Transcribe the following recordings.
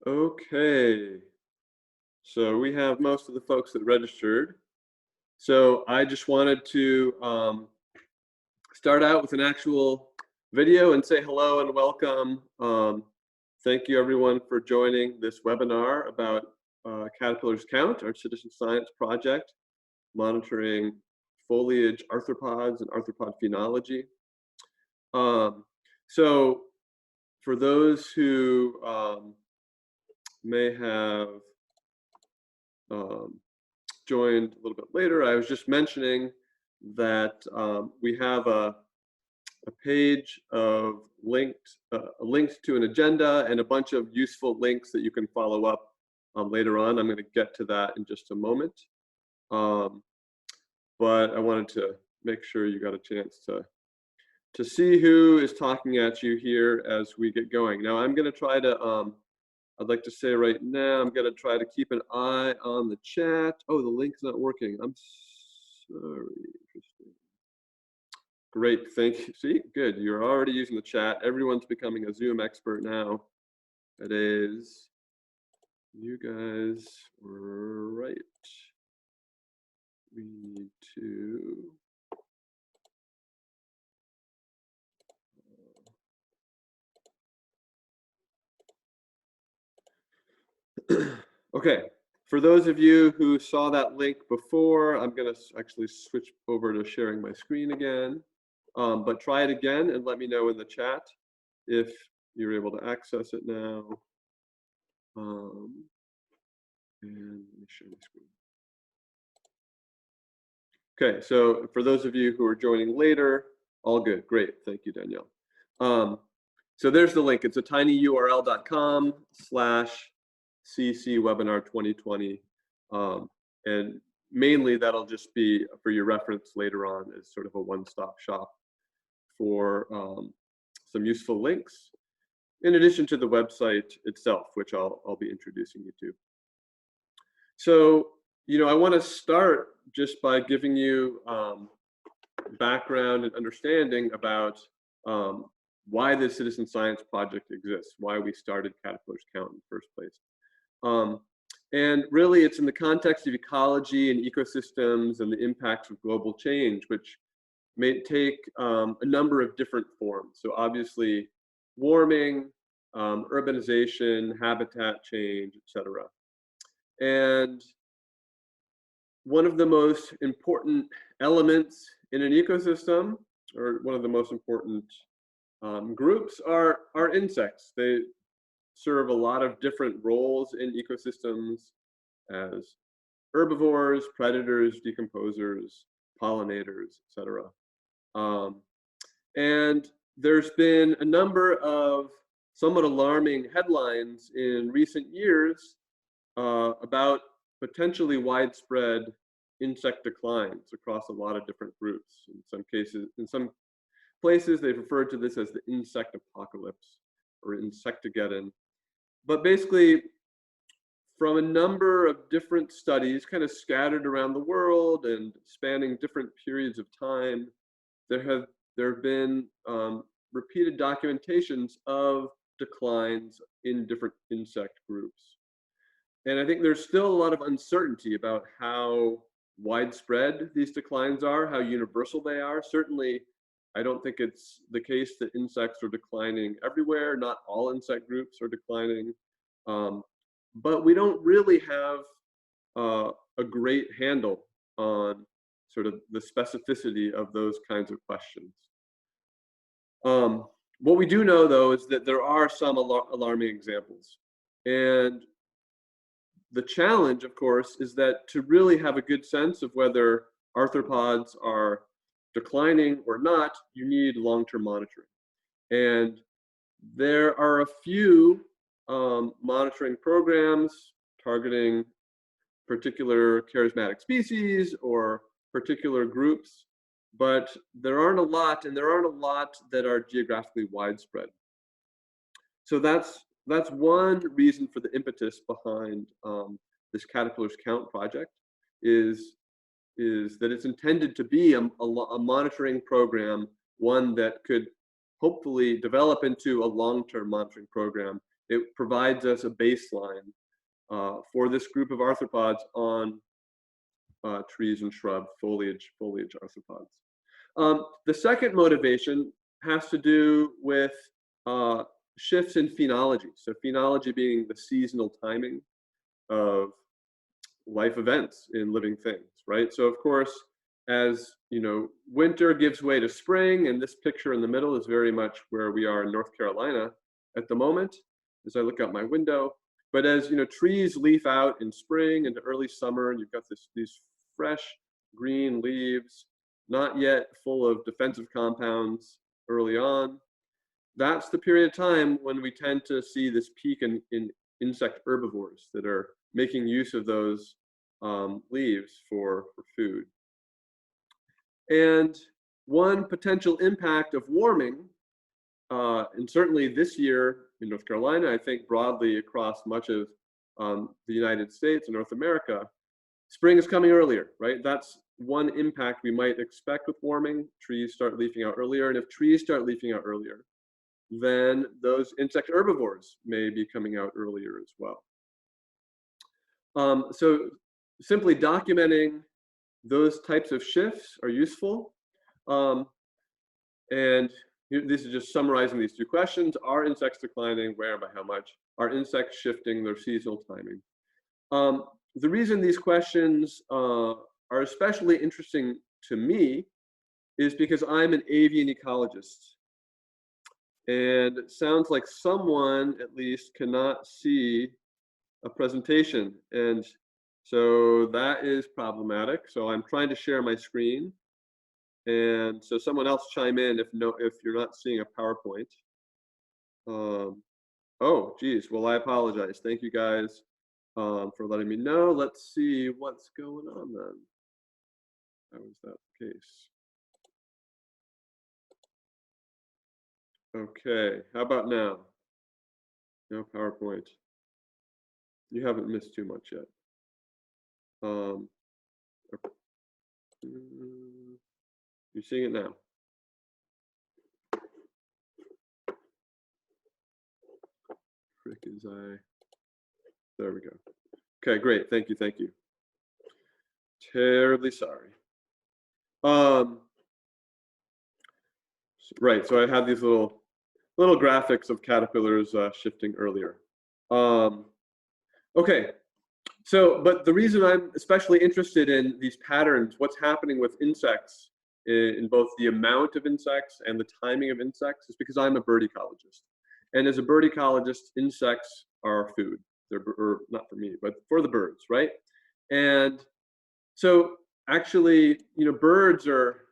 Okay, so we have most of the folks that registered. So I just wanted to start out with an actual video and say hello and welcome. Thank you everyone for joining this webinar about Caterpillar's Count, our citizen science project, monitoring foliage arthropods and arthropod phenology. So for those who may have joined a little bit later, I was just mentioning that we have a page of linked to an agenda and a bunch of useful links that you can follow up later on. I'm going to get to that in just a moment. But I wanted to make sure you got a chance to see who is talking at you here as we get going. Now I'm going to try to I'd like to say right now, I'm going to try to keep an eye on the chat. Oh, the link's not working. I'm sorry. Interesting. Great, thank you. See, good. You're already using the chat. Everyone's becoming a Zoom expert now. It is. You guys were right. We need to. Okay, for those of you who saw that link before, I'm going to actually switch over to sharing my screen again. But try it again and let me know in the chat if you're able to access it now. And let me share my screen. Okay, so for those of you who are joining later, all good, great, thank you, Danielle. So there's the link. It's a tinyurl.com/CC webinar 2020. And mainly that'll just be for your reference later on as sort of a one-stop shop for some useful links, in addition to the website itself, which I'll be introducing you to. So, you know, I want to start just by giving you background and understanding about why the citizen science project exists, why we started Caterpillar's Count in the first place. And really, it's in the context of ecology and ecosystems and the impacts of global change, which may take a number of different forms. So obviously, warming, urbanization, habitat change, etc. And one of the most important elements in an ecosystem, or one of the most important groups, are insects. They serve a lot of different roles in ecosystems as herbivores, predators, decomposers, pollinators, etc. And there's been a number of somewhat alarming headlines in recent years about potentially widespread insect declines across a lot of different groups. In some places, they've referred to this as the insect apocalypse or insectageddon. But basically, from a number of different studies kind of scattered around the world and spanning different periods of time, there have been repeated documentations of declines in different insect groups. And I think there's still a lot of uncertainty about how widespread these declines are, how universal they are. Certainly, I don't think it's the case that insects are declining everywhere. Not all insect groups are declining. But we don't really have a great handle on sort of the specificity of those kinds of questions. What we do know, though, is that there are some alarming examples. And the challenge, of course, is that to really have a good sense of whether arthropods are declining or not, you need long-term monitoring. And there are a few monitoring programs targeting particular charismatic species or particular groups, but there aren't a lot, and there aren't a lot that are geographically widespread. So that's one reason for the impetus behind this Caterpillar's Count project, is that it's intended to be a monitoring program, one that could hopefully develop into a long-term monitoring program. It provides us a baseline for this group of arthropods on trees and shrub, foliage arthropods. The second motivation has to do with shifts in phenology. So phenology being the seasonal timing of life events in living things, right? So of course, as you know, winter gives way to spring, and this picture in the middle is very much where we are in North Carolina at the moment, as I look out my window. But as you know, trees leaf out in spring into early summer, and you've got these fresh green leaves, not yet full of defensive compounds early on. That's the period of time when we tend to see this peak in insect herbivores that are making use of those leaves for food. And one potential impact of warming, and certainly this year in North Carolina, I think broadly across much of the United States and North America, spring is coming earlier, right? That's one impact we might expect with warming. Trees start leafing out earlier, and if trees start leafing out earlier, then those insect herbivores may be coming out earlier as well. So simply documenting those types of shifts are useful. And this is just summarizing these two questions. Are insects declining? Where and by how much? Are insects shifting their seasonal timing? The reason these questions are especially interesting to me is because I'm an avian ecologist. And it sounds like someone at least cannot see a presentation. And so that is problematic. So I'm trying to share my screen. And so someone else chime in if you're not seeing a PowerPoint. Oh, geez. Well, I apologize. Thank you guys for letting me know. Let's see what's going on then. How is that the case? Okay, how about now? No PowerPoint. You haven't missed too much yet. You're seeing it now. Frick is I. There we go. Okay, great. Thank you. Thank you. Terribly sorry. Right. So I had these little graphics of caterpillars shifting earlier. Okay. So, but the reason I'm especially interested in these patterns, what's happening with insects in both the amount of insects and the timing of insects, is because I'm a bird ecologist. And as a bird ecologist, insects are food. They're not for me, but for the birds, right? And so actually, you know, birds are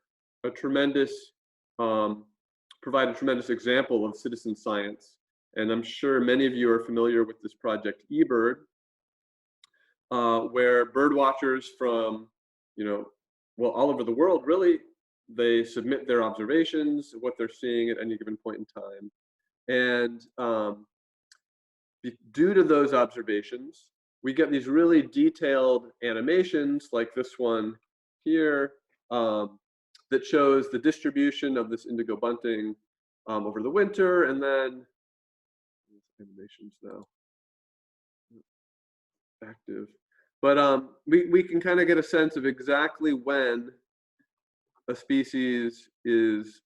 a tremendous, provide a tremendous example of citizen science. And I'm sure many of you are familiar with this project eBird, where bird watchers from, you know, well, all over the world, really, they submit their observations, what they're seeing at any given point in time. And due to those observations, we get these really detailed animations like this one here that shows the distribution of this indigo bunting over the winter. And then animations now active. But we can kind of get a sense of exactly when a species is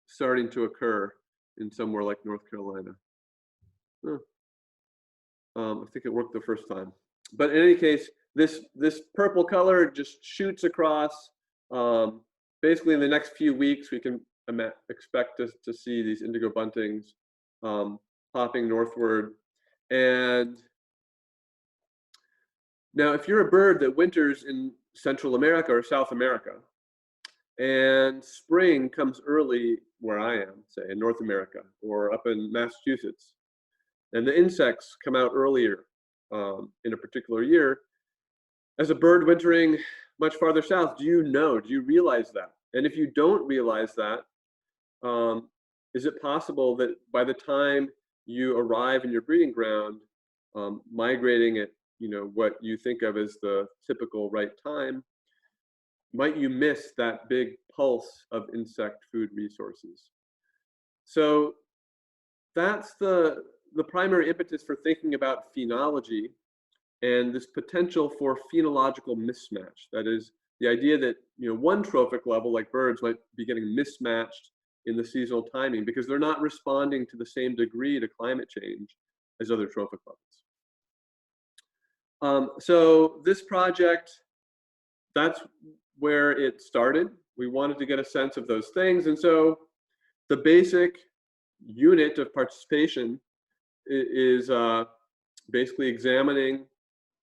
starting to occur in somewhere like North Carolina. I think it worked the first time. But in any case, this purple color just shoots across. Basically, in the next few weeks, we can expect to see these indigo buntings popping northward. And now, if you're a bird that winters in Central America or South America, and spring comes early where I am, say in North America or up in Massachusetts, and the insects come out earlier in a particular year, as a bird wintering much farther south, do you realize that? And if you don't realize that, is it possible that by the time you arrive in your breeding ground, migrating at what you think of as the typical right time, might you miss that big pulse of insect food resources? So that's the primary impetus for thinking about phenology and this potential for phenological mismatch. That is the idea that one trophic level, like birds, might be getting mismatched in the seasonal timing because they're not responding to the same degree to climate change as other trophic levels. So this project, that's where it started. We wanted to get a sense of those things, and so the basic unit of participation is basically examining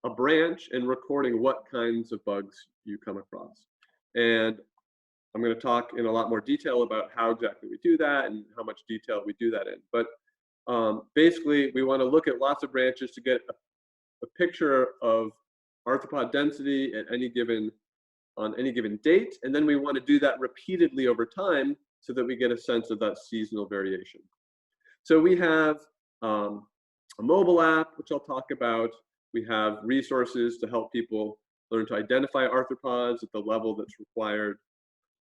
a branch and recording what kinds of bugs you come across. And I'm going to talk in a lot more detail about how exactly we do that and how much detail we do that in. But basically, we want to look at lots of branches to get a picture of arthropod density at on any given date, and then we want to do that repeatedly over time so that we get a sense of that seasonal variation. So we have a mobile app, which I'll talk about. We have resources to help people learn to identify arthropods at the level that's required.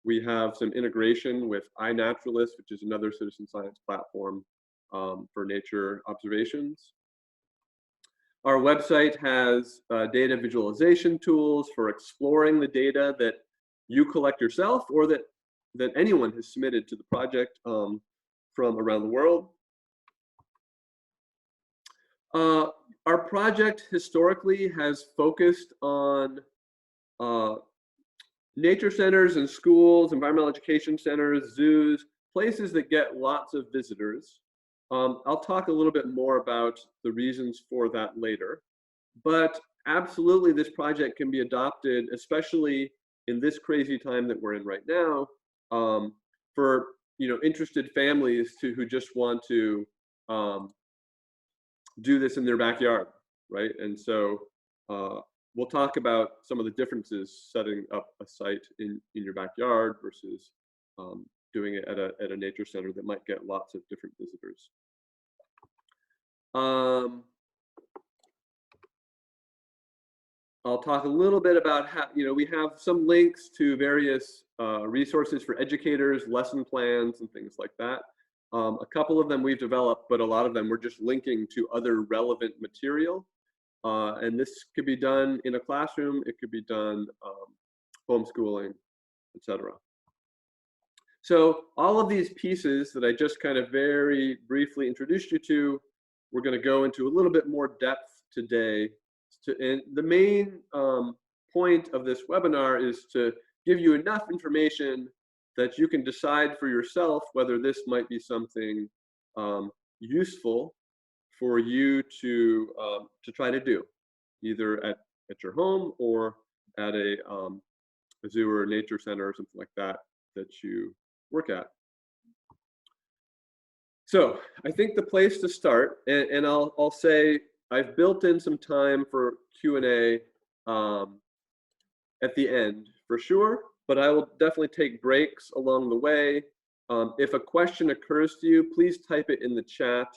We have some integration with iNaturalist, which is another citizen science platform for nature observations. Our website has data visualization tools for exploring the data that you collect yourself or that anyone has submitted to the project from around the world. Our project historically has focused on nature centers and schools, environmental education centers, zoos, places that get lots of visitors. I'll talk a little bit more about the reasons for that later, but absolutely this project can be adopted, especially in this crazy time that we're in right now, for interested families who just want to do this in their backyard, right? And so we'll talk about some of the differences setting up a site in your backyard versus doing it at a nature center that might get lots of different visitors. I'll talk a little bit about how, we have some links to various resources for educators, lesson plans, and things like that. A couple of them we've developed, but a lot of them we're just linking to other relevant material. And this could be done in a classroom, it could be done homeschooling, etc. So all of these pieces that I just kind of very briefly introduced you to, we're going to go into a little bit more depth today. And the main point of this webinar is to give you enough information that you can decide for yourself whether this might be something useful for you to try to do, either at your home or at a zoo or a nature center or something like that you work at. So I think the place to start, and I'll say I've built in some time for Q&A at the end for sure, but I will definitely take breaks along the way. If a question occurs to you, please type it in the chat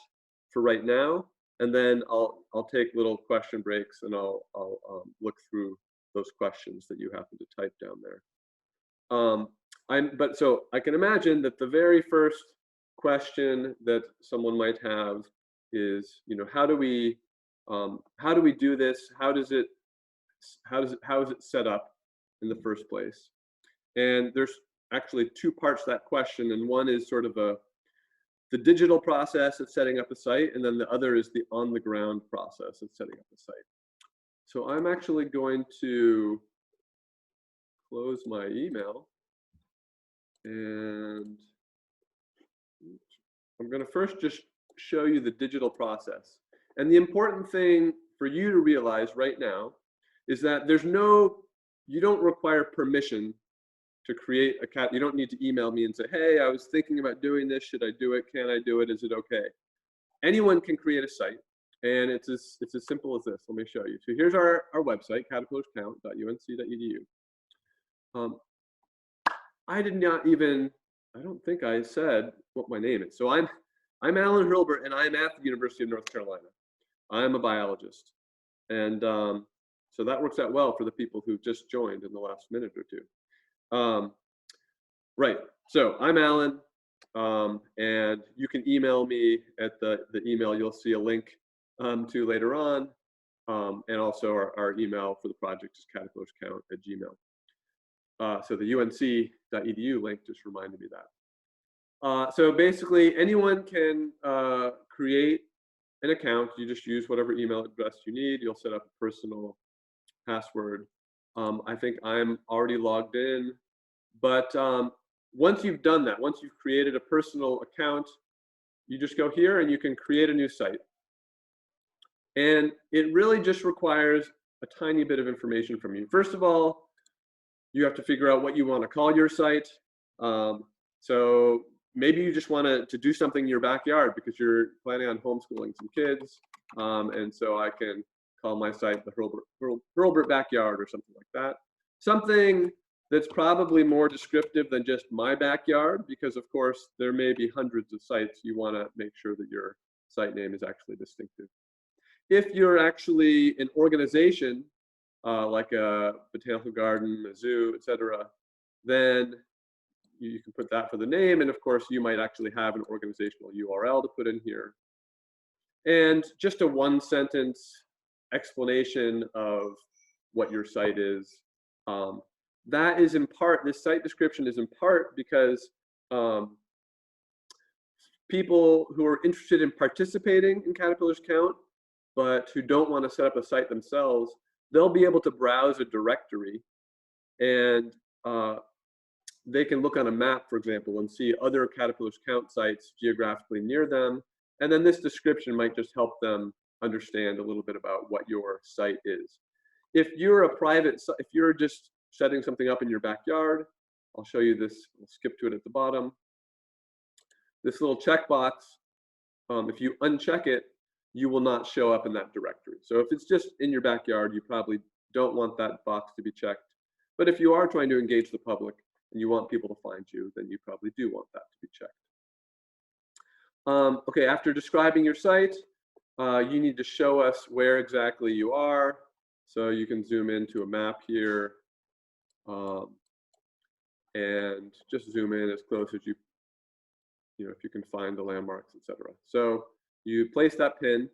for right now, and then I'll take little question breaks and I'll look through those questions that you happen to type down there. So I can imagine that the very first question that someone might have is, how do we do this? How is it set up in the first place? And there's actually two parts to that question, and one is sort of the digital process of setting up a site, and then the other is the on-the-ground process of setting up a site. So I'm actually going to close my email, and I'm going to first just show you the digital process. And the important thing for you to realize right now is that you don't require permission to create a cat. You don't need to email me and say, hey, I was thinking about doing this. Should I do it? Can I do it? Is it okay? Anyone can create a site, and it's as simple as this. Let me show you. So here's our website, caterpillarscount.unc.edu. I don't think I said what my name is. So I'm Alan Hurlbert, and I'm at the University of North Carolina. I'm a biologist, and so that works out well for the people who just joined in the last minute or two. Right, so I'm Alan. And you can email me at the email you'll see a link to later on. And also our email for the project is caterpillarscount@gmail. So the unc.edu link just reminded me that. So basically, anyone can create an account. You just use whatever email address you need. You'll set up a personal password. I think I'm already logged in, but once you've done that, once you've created a personal account, you just go here and you can create a new site. And it really just requires a tiny bit of information from you. First of all, you have to figure out what you want to call your site. So maybe you just want to do something in your backyard because you're planning on homeschooling some kids. And so I can call my site the Hurlburt Backyard or something like that. Something that's probably more descriptive than just my backyard, because of course there may be hundreds of sites. You want to make sure that your site name is actually distinctive. If you're actually an organization, like a botanical garden, a zoo, etc., then you can put that for the name. And of course, you might actually have an organizational URL to put in here. And just a one-sentence explanation of what your site is. That is in part, this site description is in part because people who are interested in participating in Caterpillars Count, but who don't want to set up a site themselves, they'll be able to browse a directory and they can look on a map, for example, and see other Caterpillars Count sites geographically near them. And then this description might just help them understand a little bit about what your site is. If you're a private, if you're just setting something up in your backyard, I'll show you this, I'll skip to it at the bottom. This little checkbox, if you uncheck it, you will not show up in that directory. So if it's just in your backyard, you probably don't want that box to be checked. But if you are trying to engage the public and you want people to find you, then you probably do want that to be checked. Okay, after describing your site, you need to show us where exactly you are. So you can zoom into a map here and just zoom in as close as if you can find the landmarks, etc. So you place that pin.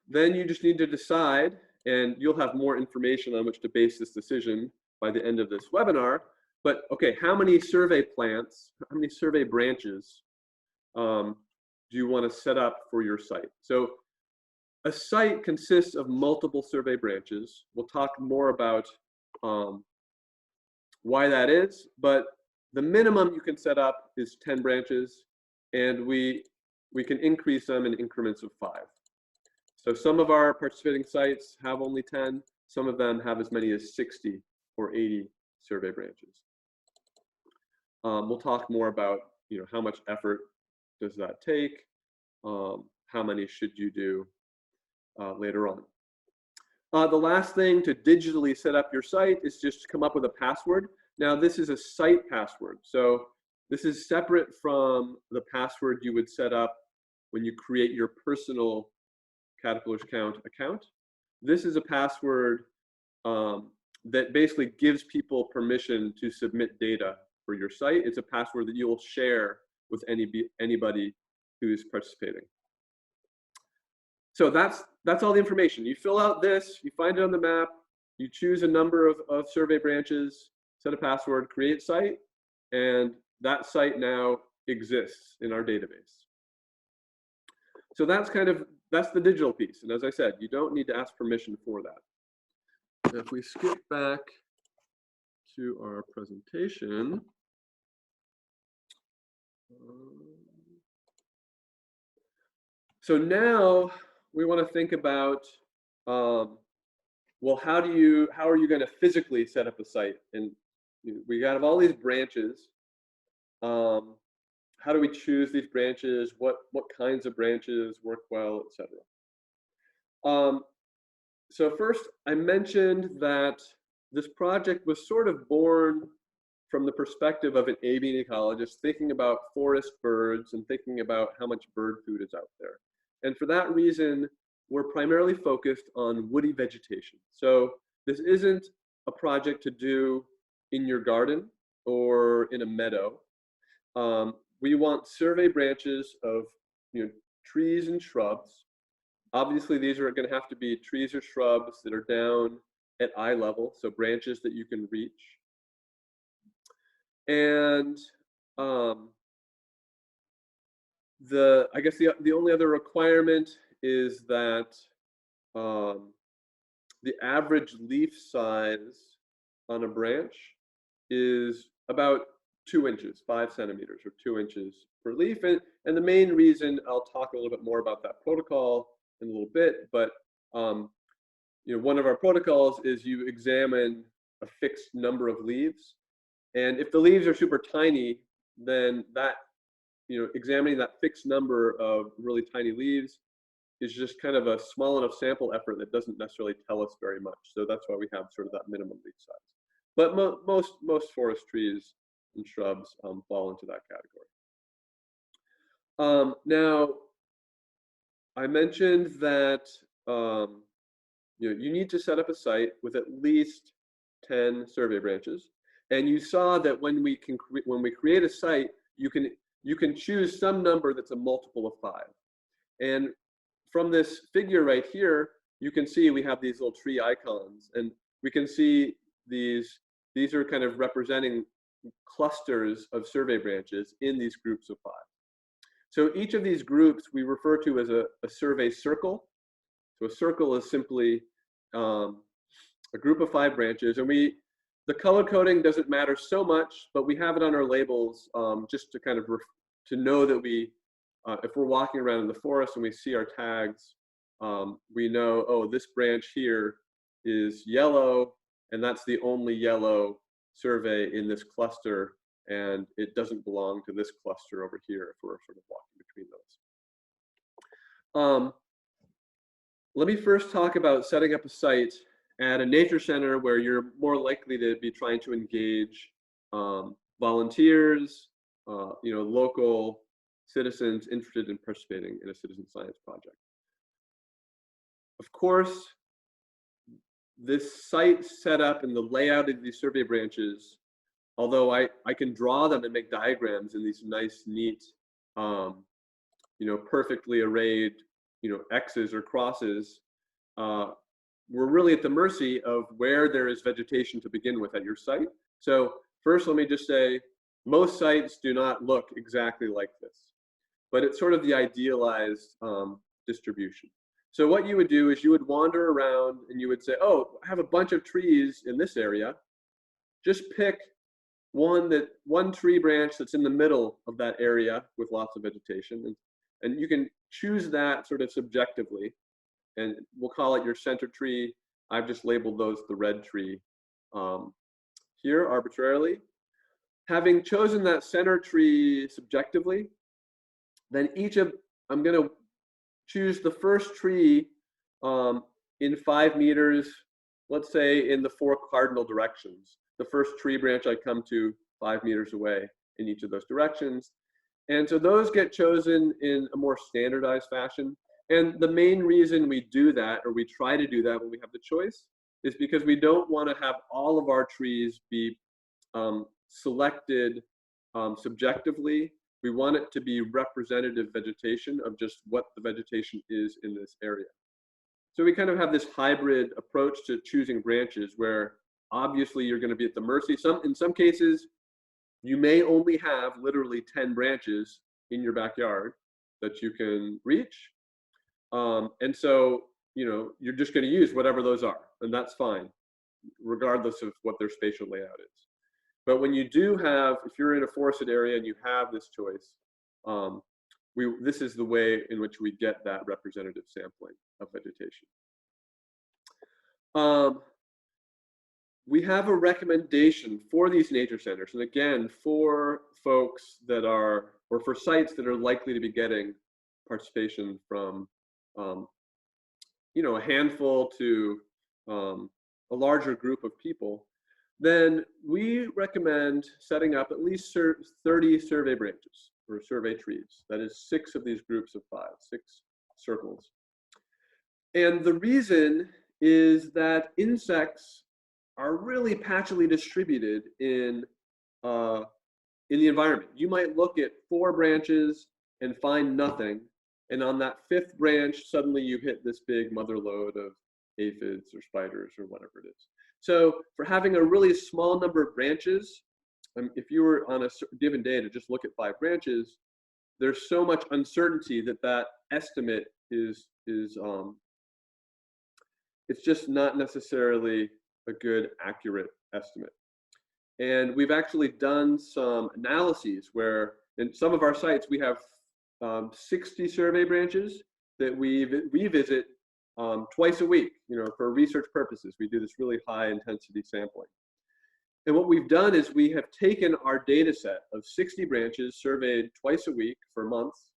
Then you just need to decide, and you'll have more information on which to base this decision by the end of this webinar. But okay, how many survey plants, how many survey branches do you want to set up for your site? So a site consists of multiple survey branches. We'll talk more about why that is, but the minimum you can set up is 10 branches, and we can increase them in increments of 5. So some of our participating sites have only 10, some of them have as many as 60 or 80 survey branches. We'll talk more about how much effort does that take, how many should you do later on. The last thing to digitally set up your site is just to come up with a password. Now this is a site password, so this is separate from the password you would set up when you create your personal Caterpillars Count account. This is a password that basically gives people permission to submit data for your site. It's a password that you will share with anybody who's participating. So that's all the information. You fill out this, you find it on the map, you choose a number of survey branches, set a password, create site, and that site now exists in our database. So that's the digital piece. And as I said, you don't need to ask permission for that. If we skip back to our presentation, so now we want to think about, well, how are you going to physically set up a site? And we got all these branches. How do we choose these branches? What kinds of branches work well, etc. So first, I mentioned that this project was sort of born from the perspective of an avian ecologist, thinking about forest birds and thinking about how much bird food is out there. And for that reason, we're primarily focused on woody vegetation. So this isn't a project to do in your garden. or in a meadow, we want survey branches of trees and shrubs. Obviously, these are going to have to be trees or shrubs that are down at eye level, so branches that you can reach. And I guess the only other requirement is that the average leaf size on a branch is about 2 inches, 5 centimeters, or 2 inches per leaf. And the main reason, I'll talk a little bit more about that protocol in a little bit, but one of our protocols is you examine a fixed number of leaves. And if the leaves are super tiny, then that, examining that fixed number of really tiny leaves is just kind of a small enough sample effort that doesn't necessarily tell us very much. So that's why we have sort of that minimum leaf size. But most forest trees and shrubs fall into that category. Now, I mentioned that you need to set up a site with at least 10 survey branches, and you saw that when we create a site, you can choose some number that's a multiple of 5. And from this figure right here, you can see we have these little tree icons, and we can see these are kind of representing clusters of survey branches in these groups of 5. So each of these groups we refer to as a survey circle. So a circle is simply a group of 5 branches, and the color coding doesn't matter so much, but we have it on our labels just to kind of to know that if we're walking around in the forest and we see our tags, we know, oh, this branch here is yellow, and that's the only yellow survey in this cluster, and it doesn't belong to this cluster over here if we're sort of walking between those. Let me first talk about setting up a site at a nature center where you're more likely to be trying to engage volunteers, local citizens interested in participating in a citizen science project. Of course, this site setup and the layout of these survey branches, although I can draw them and make diagrams in these nice, neat, perfectly arrayed, X's or crosses, we're really at the mercy of where there is vegetation to begin with at your site. So first, let me just say, most sites do not look exactly like this, but it's sort of the idealized distribution. So what you would do is you would wander around and you would say, oh, I have a bunch of trees in this area. Just pick one tree branch that's in the middle of that area with lots of vegetation. And you can choose that sort of subjectively, and we'll call it your center tree. I've just labeled those the red tree here arbitrarily. Having chosen that center tree subjectively, then I'm going to choose the first tree in 5 meters, let's say in the 4 cardinal directions. The first tree branch I come to 5 meters away in each of those directions. And so those get chosen in a more standardized fashion. And the main reason we do that, or we try to do that when we have the choice, is because we don't want to have all of our trees be selected subjectively. We want it to be representative vegetation of just what the vegetation is in this area. So we kind of have this hybrid approach to choosing branches where obviously you're going to be at the mercy. In some cases, you may only have literally 10 branches in your backyard that you can reach. And so, you're just going to use whatever those are, and that's fine, regardless of what their spatial layout is. But when you do have, if you're in a forested area and you have this choice, this is the way in which we get that representative sampling of vegetation. We have a recommendation for these nature centers, and again, for folks that are, or for sites that are likely to be getting participation from, a handful to a larger group of people, then we recommend setting up at least 30 survey branches or survey trees. That is 6 of these groups of 5, 6 circles. And the reason is that insects are really patchily distributed in in the environment. You might look at 4 branches and find nothing, and on that 5th branch, suddenly you hit this big mother lode of aphids or spiders or whatever it is. So for having a really small number of branches, if you were on a given day to just look at 5 branches, there's so much uncertainty that that estimate is it's just not necessarily a good, accurate estimate. And we've actually done some analyses where in some of our sites we have 60 survey branches that we revisit twice a week, for research purposes. We do this really high intensity sampling. And what we've done is we have taken our data set of 60 branches surveyed twice a week for months,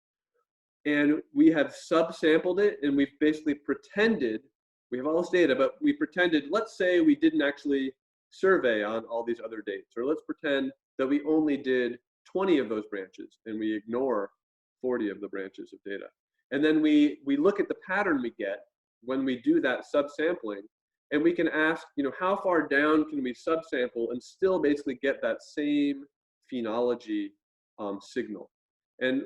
and we have subsampled it, and we've basically pretended, we have all this data, but we pretended, let's say we didn't actually survey on all these other dates, or let's pretend that we only did 20 of those branches and we ignore 40 of the branches of data. And then we look at the pattern we get when we do that subsampling, and we can ask, how far down can we subsample and still basically get that same phenology signal? And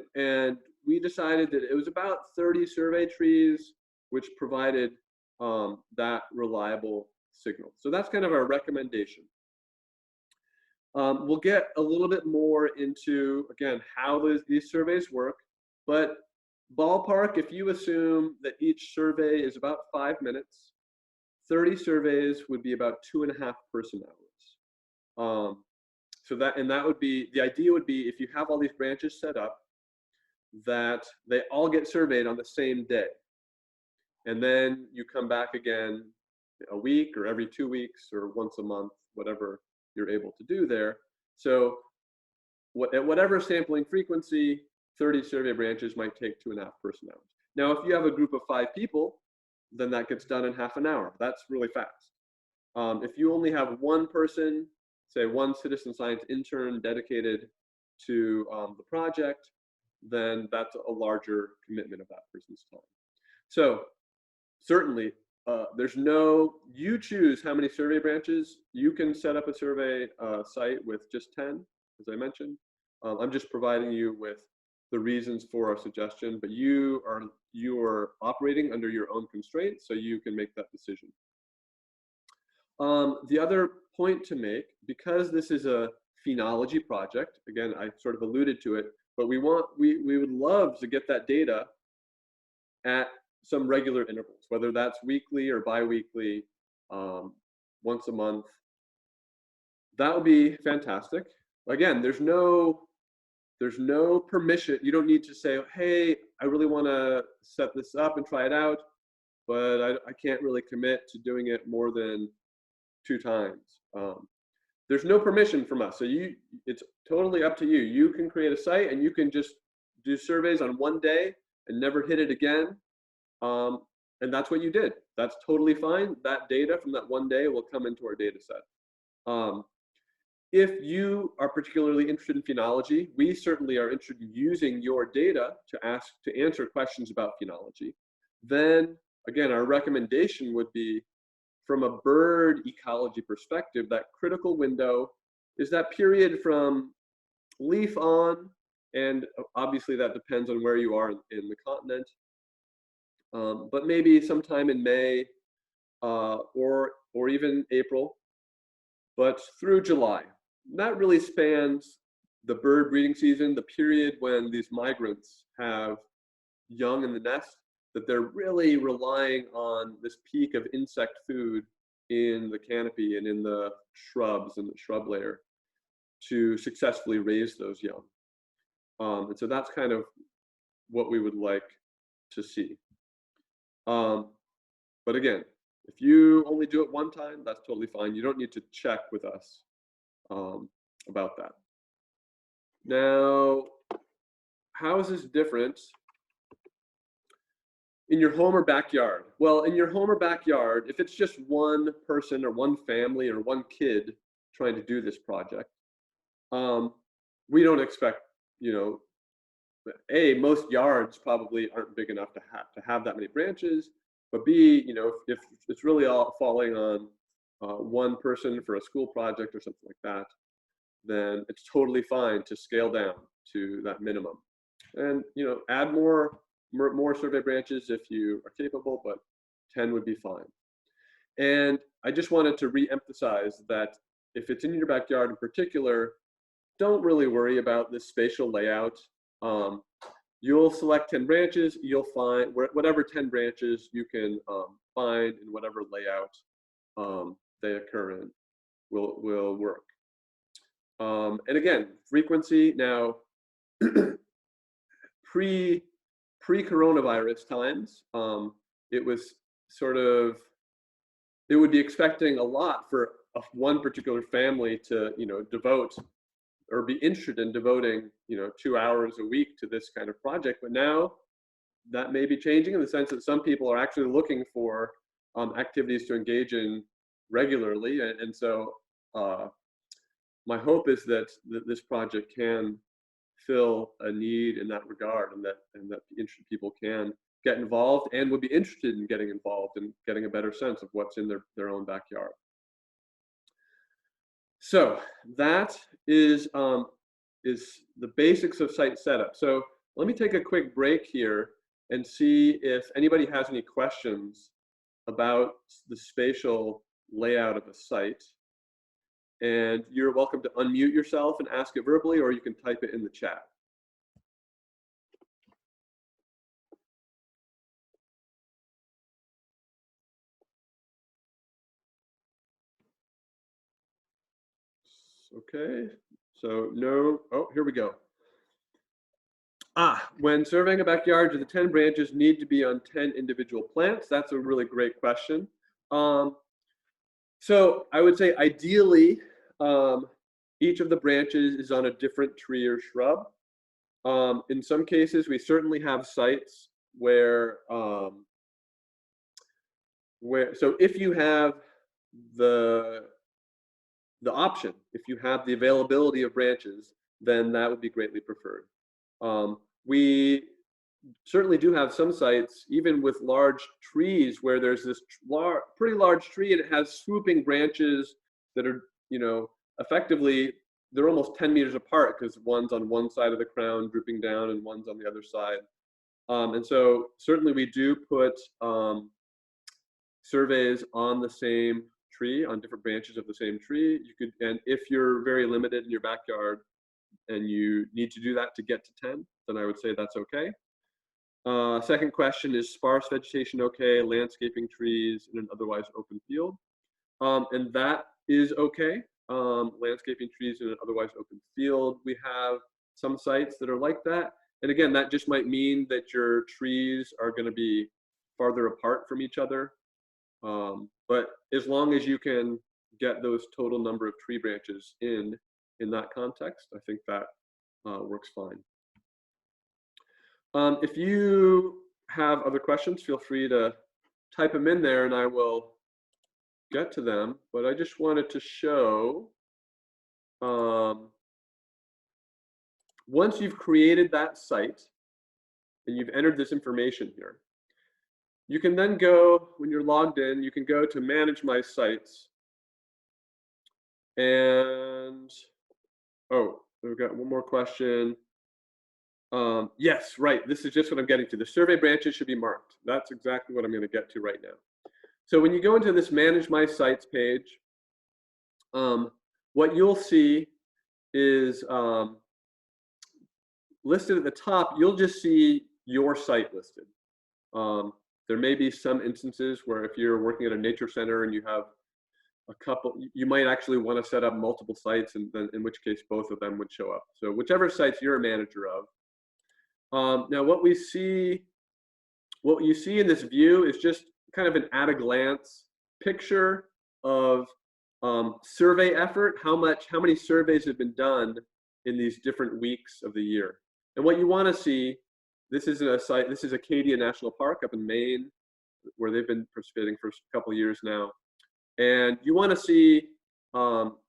we decided that it was about 30 survey trees which provided that reliable signal. So that's kind of our recommendation. We'll get a little bit more into, again, how these surveys work, but ballpark, if you assume that each survey is about 5 minutes, 30 surveys would be about 2.5 person hours. So that would be, the idea would be, if you have all these branches set up, that they all get surveyed on the same day. And then you come back again a week or every 2 weeks or once a month, whatever you're able to do there. So at whatever sampling frequency, 30 survey branches might take 2.5 person hours. Now, if you have a group of 5 people, then that gets done in half an hour. That's really fast. If you only have one person, say one citizen science intern dedicated to the project, then that's a larger commitment of that person's time. So certainly, you choose how many survey branches. You can set up a survey site with just 10, as I mentioned. I'm just providing you with the reasons for our suggestion, but you are operating under your own constraints, so you can make that decision. The other point to make, because this is a phenology project, again, I sort of alluded to it, but we would love to get that data at some regular intervals, whether that's weekly or bi-weekly, once a month. That would be fantastic. Again, there's no permission. You don't need to say, hey, I really want to set this up and try it out, but I can't really commit to doing it more than 2 times. There's no permission from us. So it's totally up to you. You can create a site and you can just do surveys on one day and never hit it again. And that's what you did. That's totally fine. That data from that one day will come into our data set. If you are particularly interested in phenology, we certainly are interested in using your data to answer questions about phenology. Then, again, our recommendation would be, from a bird ecology perspective, that critical window is that period from leaf on, and obviously that depends on where you are in the continent, but maybe sometime in May or even April, but through July. That really spans the bird breeding season, the period when these migrants have young in the nest, that they're really relying on this peak of insect food in the canopy and in the shrubs and the shrub layer to successfully raise those young. And so that's kind of what we would like to see. But again, if you only do it one time, that's totally fine. You don't need to check with us about that. Now, how is this different in your home or backyard? Well, in your home or backyard, if it's just one person or one family or one kid trying to do this project, we don't expect, A, most yards probably aren't big enough to have that many branches, but B, if it's really all falling on one person for a school project or something like that, then it's totally fine to scale down to that minimum. And add more survey branches if you are capable, but 10 would be fine. And I just wanted to re-emphasize that if it's in your backyard in particular, don't really worry about this spatial layout. You'll select 10 branches, you'll find whatever 10 branches you can find in whatever layout they occur in will work. And again, frequency now, pre-coronavirus times, it was sort of, it would be expecting a lot for one particular family to devote or be interested in devoting 2 hours a week to this kind of project. But now that may be changing in the sense that some people are actually looking for activities to engage in regularly. And so my hope is that this project can fill a need in that regard, and that interested people can get involved and would be interested in getting involved and getting a better sense of what's in their own backyard. So that is the basics of site setup. So let me take a quick break here and see if anybody has any questions about the spatial layout of a site. And you're welcome to unmute yourself and ask it verbally, or you can type it in the chat. Okay, so no, oh, here we go. When surveying a backyard, do the 10 branches need to be on 10 individual plants? That's a really great question. So I would say ideally, each of the branches is on a different tree or shrub. In some cases, we certainly have sites where so if you have the option, if you have the availability of branches, then that would be greatly preferred. We certainly do have some sites, even with large trees, where there's this pretty large tree and it has swooping branches that are, effectively, they're almost 10 meters apart because one's on one side of the crown drooping down and one's on the other side. And so certainly we do put surveys on the same tree, on different branches of the same tree. You could, and if you're very limited in your backyard and you need to do that to get to 10, then I would say that's okay. Second question, is sparse vegetation okay? Landscaping trees in an otherwise open field. And that is okay. Landscaping trees in an otherwise open field. We have some sites that are like that. And again, that just might mean that your trees are going to be farther apart from each other. But as long as you can get those total number of tree branches in that context, I think that works fine. If you have other questions, feel free to type them in there and I will get to them. But I just wanted to show, once you've created that site and you've entered this information here, you can then go, when you're logged in, you can go to Manage My Sites. And, oh, we've got one more question. Yes, right, this is just what I'm getting to. The survey branches should be marked. That's exactly what I'm going to get to right now. So when you go into this Manage My Sites page, what you'll see is listed at the top, you'll just see your site listed. There may be some instances where if you're working at a nature center and you have a couple, you might actually want to set up multiple sites, and then in which case both of them would show up. So whichever sites you're a manager of. Now what you see in this view is just kind of an at-a-glance picture of survey effort, how many surveys have been done in these different weeks of the year. And what you want to see, this is a site, this is Acadia National Park up in Maine, where they've been participating for a couple years now. And you want to see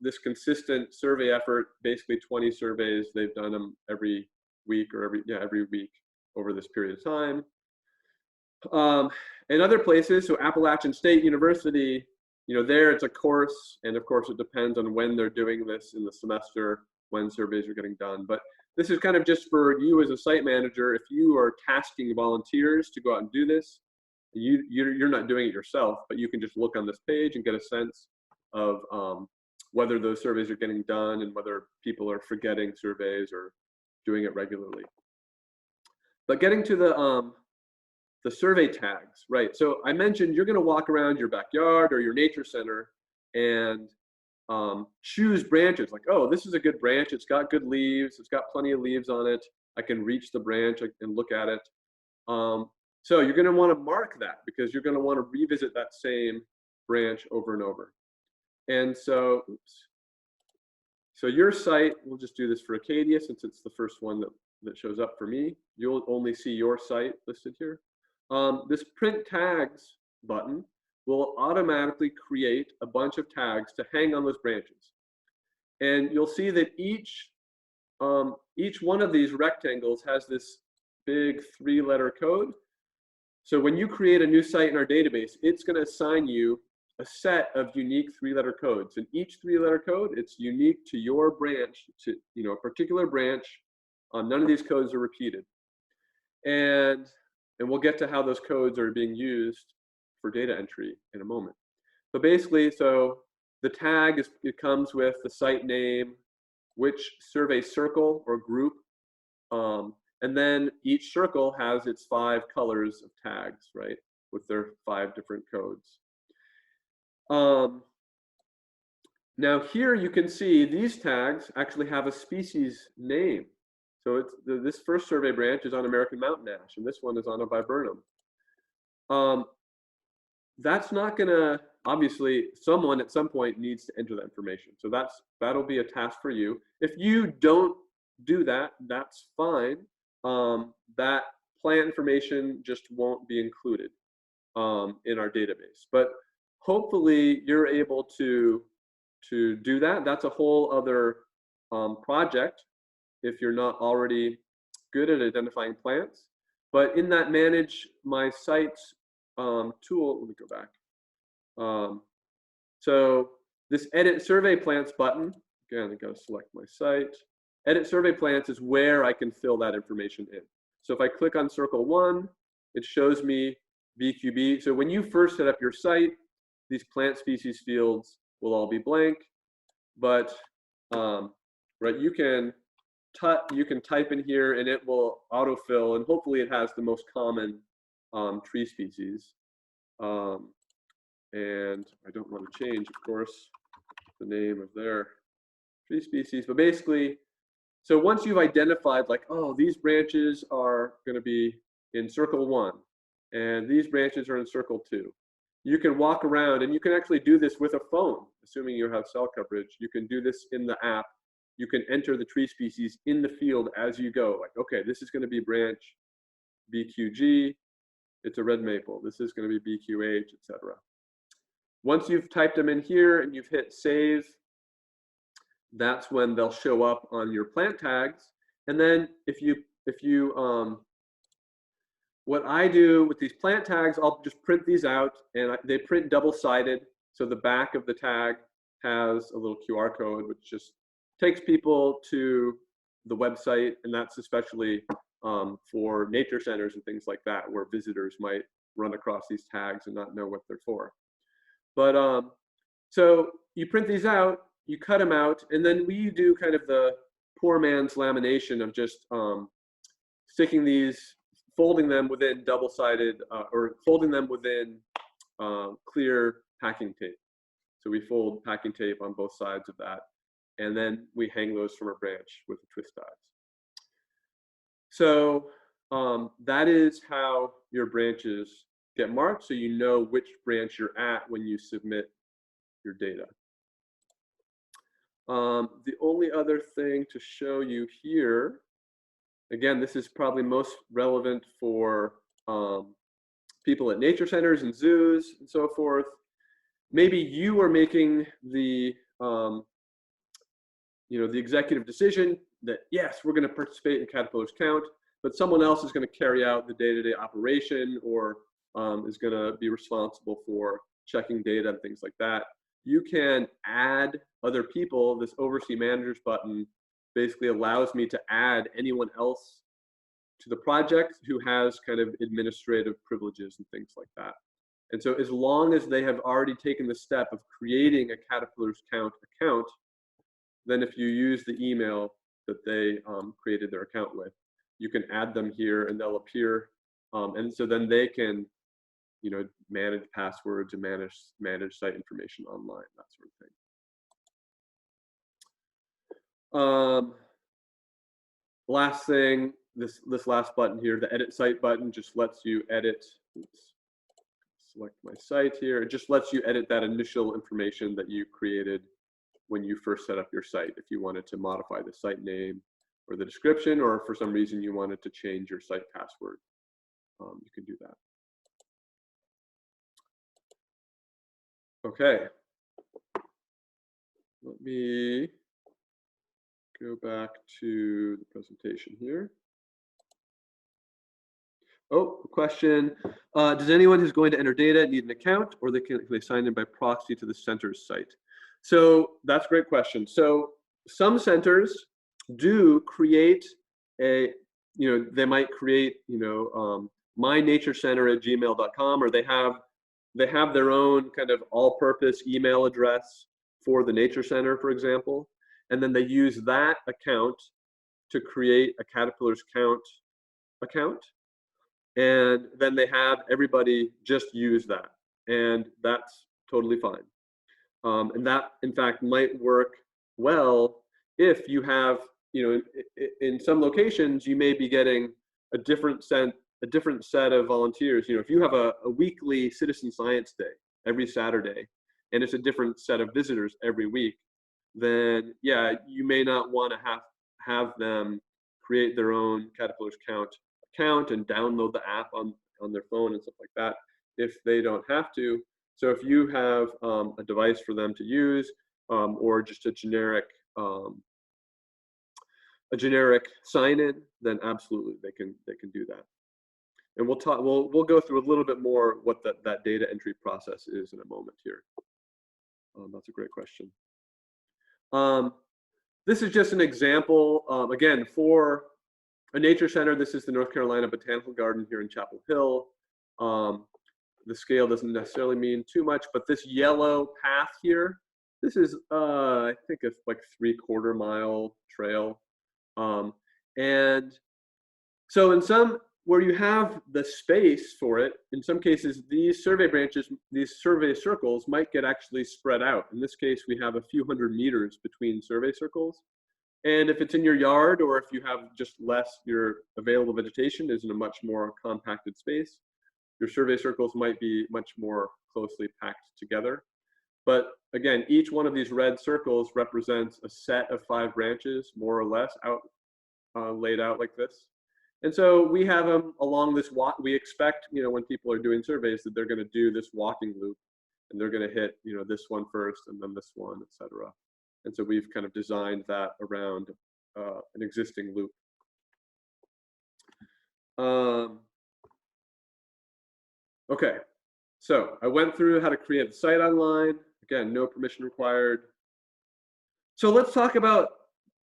this consistent survey effort, basically 20 surveys. They've done them every week or every week over this period of time. In other places, so Appalachian State University, you know, there it's a course, and of course it depends on when they're doing this in the semester, when surveys are getting done. But this is kind of just for you as a site manager. If you are tasking volunteers to go out and do this, you're not doing it yourself, but you can just look on this page and get a sense of whether those surveys are getting done and whether people are forgetting surveys or doing it regularly. But getting to the survey tags, right? So I mentioned you're going to walk around your backyard or your nature center and choose branches. Like, oh, this is a good branch. It's got good leaves. It's got plenty of leaves on it. I can reach the branch and look at it. So you're going to want to mark that because you're going to want to revisit that same branch over and over. And so, oops. So your site, we'll just do this for Acadia since it's the first one that shows up for me. You'll only see your site listed here. This print tags button will automatically create a bunch of tags to hang on those branches. And you'll see that each one of these rectangles has this big 3-letter code. So when you create a new site in our database, it's going to assign you a set of unique 3-letter codes. And each 3-letter code, it's unique to your branch, to a particular branch. None of these codes are repeated. And we'll get to how those codes are being used for data entry in a moment. But basically, so the tag it comes with the site name, which survey circle or group, and then each circle has its 5 colors of tags, right, with their 5 different codes. Now here you can see these tags actually have a species name. So it's this first survey branch is on American mountain ash, and this one is on a viburnum. That's not gonna, obviously, someone at some point needs to enter that information. So that'll be a task for you. If you don't do that, that's fine. That plant information just won't be included in our database. But hopefully you're able to do that. That's a whole other project if you're not already good at identifying plants. But in that manage my sites tool, let me go back. So this edit survey plants button, again, I gotta select my site. Edit survey plants is where I can fill that information in. So if I click on circle 1, it shows me VQB. So when you first set up your site, these plant species fields will all be blank, but right, you can type in here and it will autofill, and hopefully it has the most common tree species. And I don't want to change, of course, the name of their tree species, but basically, so once you've identified like, oh, these branches are going to be in circle 1, and these branches are in circle 2, you can walk around, and you can actually do this with a phone, assuming you have cell coverage. You can do this in the app. You can enter the tree species in the field as you go. Like, okay, this is going to be branch BQG. It's a red maple. This is going to be BQH, etc. Once you've typed them in here and you've hit save, that's when they'll show up on your plant tags. And then what I do with these plant tags, I'll just print these out, and they print double-sided. So the back of the tag has a little QR code, which just takes people to the website, and that's especially for nature centers and things like that, where visitors might run across these tags and not know what they're for. But so you print these out, you cut them out, and then we do kind of the poor man's lamination of just sticking these, folding them within double-sided, or folding them within clear packing tape. So we fold packing tape on both sides of that, and then we hang those from a branch with the twist ties. So that is how your branches get marked, so you know which branch you're at when you submit your data. The only other thing to show you here, again, this is probably most relevant for people at nature centers and zoos and so forth. Maybe you are making the the executive decision that, yes, we're going to participate in Caterpillar's count, but someone else is going to carry out the day-to-day operation, or is going to be responsible for checking data and things like that, you can add other people. This oversee managers button basically allows me to add anyone else to the project who has kind of administrative privileges and things like that. And so as long as they have already taken the step of creating a Caterpillar's Count account, then if you use the email that they created their account with, you can add them here and they'll appear. And so then they can, you know, manage passwords and manage site information online, that sort of thing. Last thing, this last button here, the edit site button, just lets you edit. Oops, select my site here. It just lets you edit that initial information that you created when you first set up your site. If you wanted to modify the site name or the description, or for some reason you wanted to change your site password, you can do that. Okay, let me go back to the presentation here. Oh, question. Does anyone who's going to enter data need an account, or can they sign in by proxy to the center's site? So that's a great question. So some centers do create a, you know, they might create, you know, mynaturecenter@gmail.com, or they have their own kind of all-purpose email address for the nature center, for example, and then they use that account to create a Caterpillar's Count account, and then they have everybody just use that, and that's totally fine. And that, in fact, might work well if you have, you know, in some locations, you may be getting a different set of volunteers. You know, if you have a weekly citizen science day every Saturday, and it's a different set of visitors every week, then yeah, you may not want to have them create their own Caterpillar's Count account and download the app on their phone and stuff like that if they don't have to. So if you have a device for them to use, or just a generic sign-in, then absolutely they can do that. And we'll go through a little bit more what that data entry process is in a moment here. That's a great question. This is just an example, again, for a nature center. This is the North Carolina Botanical Garden here in Chapel Hill. The scale doesn't necessarily mean too much, but this yellow path here, this is, I think it's like 3/4 mile trail. And so in some, where you have the space for it, in some cases, these survey branches, these survey circles might get actually spread out. In this case, we have a few hundred meters between survey circles. And if it's in your yard, or if you have just less, your available vegetation is in a much more compacted space, your survey circles might be much more closely packed together. But again, each one of these red circles represents a set of 5 branches, more or less, laid out like this. And so we have them along this walk. We expect, you know, when people are doing surveys, that they're going to do this walking loop, and they're going to hit, you know, this one first, and then this one, etc. And so we've kind of designed that around an existing loop. Okay, so I went through how to create a site online. Again, no permission required. So let's talk about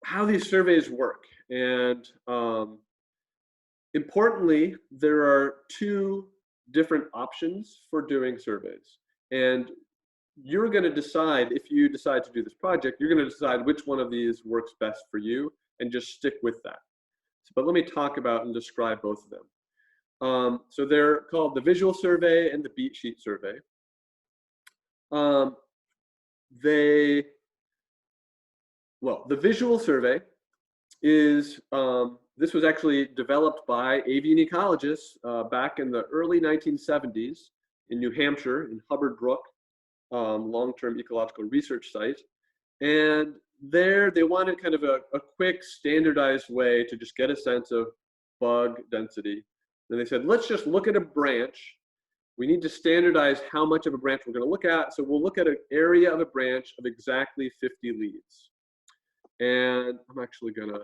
how these surveys work. And importantly, there are 2 different options for doing surveys. And you're going to decide, if you decide to do this project, you're going to decide which one of these works best for you and just stick with that. But let me talk about and describe both of them. So they're called the visual survey and the beat sheet survey. The visual survey is, this was actually developed by avian ecologists back in the early 1970s in New Hampshire, in Hubbard Brook, long-term ecological research site. And there they wanted kind of a quick standardized way to just get a sense of bug density. And they said, let's just look at a branch. We need to standardize how much of a branch we're going to look at. So we'll look at an area of a branch of exactly 50 leaves. And I'm actually going to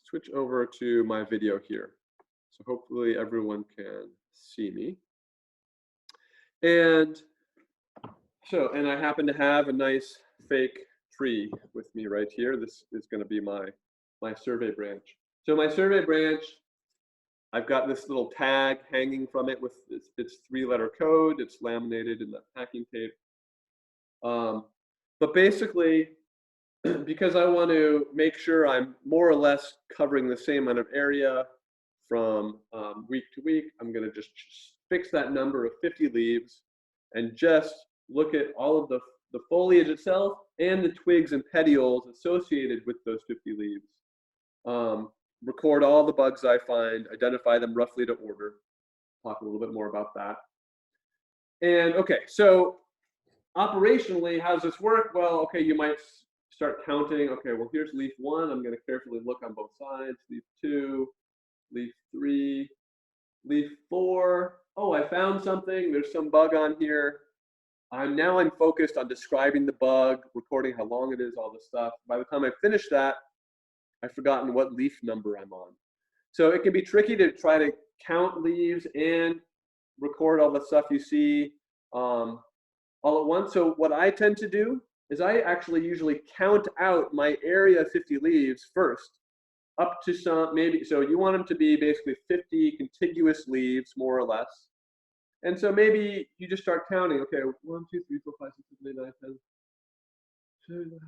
switch over to my video here. So hopefully everyone can see me. And so, and I happen to have a nice fake tree with me right here. This is going to be my survey branch. So my survey branch, I've got this little tag hanging from it with its 3-letter code. It's laminated in the packing tape. But basically, because I want to make sure I'm more or less covering the same amount of area from week to week, I'm going to just fix that number of 50 leaves and just look at all of the foliage itself and the twigs and petioles associated with those 50 leaves. Record all the bugs I find, identify them roughly to order, talk a little bit more about that. And okay, so operationally, how does this work? Well, okay, you might start counting. Okay, well, here's leaf 1. I'm going to carefully look on both sides. Leaf 2, leaf 3, leaf 4. Oh, I found something. There's some bug on here. Now I'm focused on describing the bug, recording how long it is, all this stuff. By the time I finish that, I've forgotten what leaf number I'm on. So it can be tricky to try to count leaves and record all the stuff you see all at once. So what I tend to do is I actually usually count out my area of 50 leaves first, up to some, maybe, so you want them to be basically 50 contiguous leaves, more or less. And so maybe you just start counting, okay, 1, 2, 3, 4, 5, 6, 7, 8, 9, 10.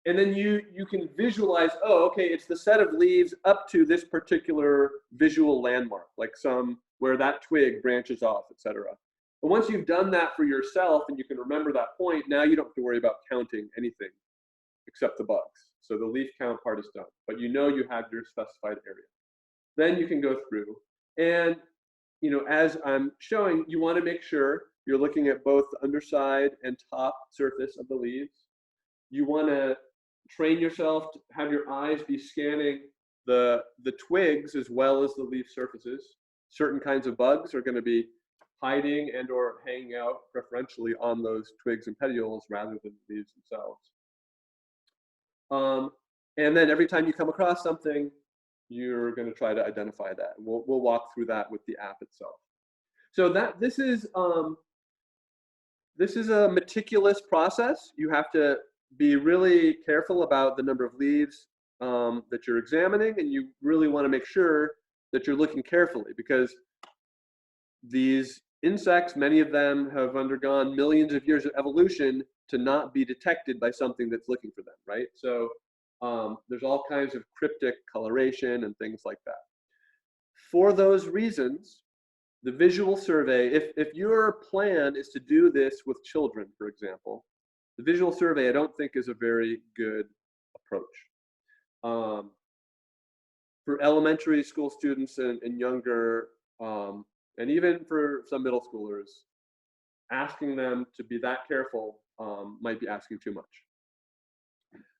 And then you can visualize, oh, okay, it's the set of leaves up to this particular visual landmark, like some where that twig branches off, etc. But once you've done that for yourself and you can remember that point, now you don't have to worry about counting anything except the bugs. So the leaf count part is done, but you know you have your specified area. Then you can go through and, you know, as I'm showing, you want to make sure you're looking at both the underside and top surface of the leaves. You want to train yourself to have your eyes be scanning the twigs as well as the leaf surfaces. Certain kinds of bugs are going to be hiding and or hanging out preferentially on those twigs and petioles rather than the leaves themselves. And then every time you come across something, you're going to try to identify that. We'll walk through that with the app itself. So this is a meticulous process. You have to be really careful about the number of leaves that you're examining, and you really want to make sure that you're looking carefully, because these insects, many of them have undergone millions of years of evolution to not be detected by something that's looking for them, right? So there's all kinds of cryptic coloration and things like that. For those reasons, the visual survey, if your plan is to do this with children, for example, the visual survey I don't think is a very good approach. For elementary school students and younger, and even for some middle schoolers, asking them to be that careful might be asking too much.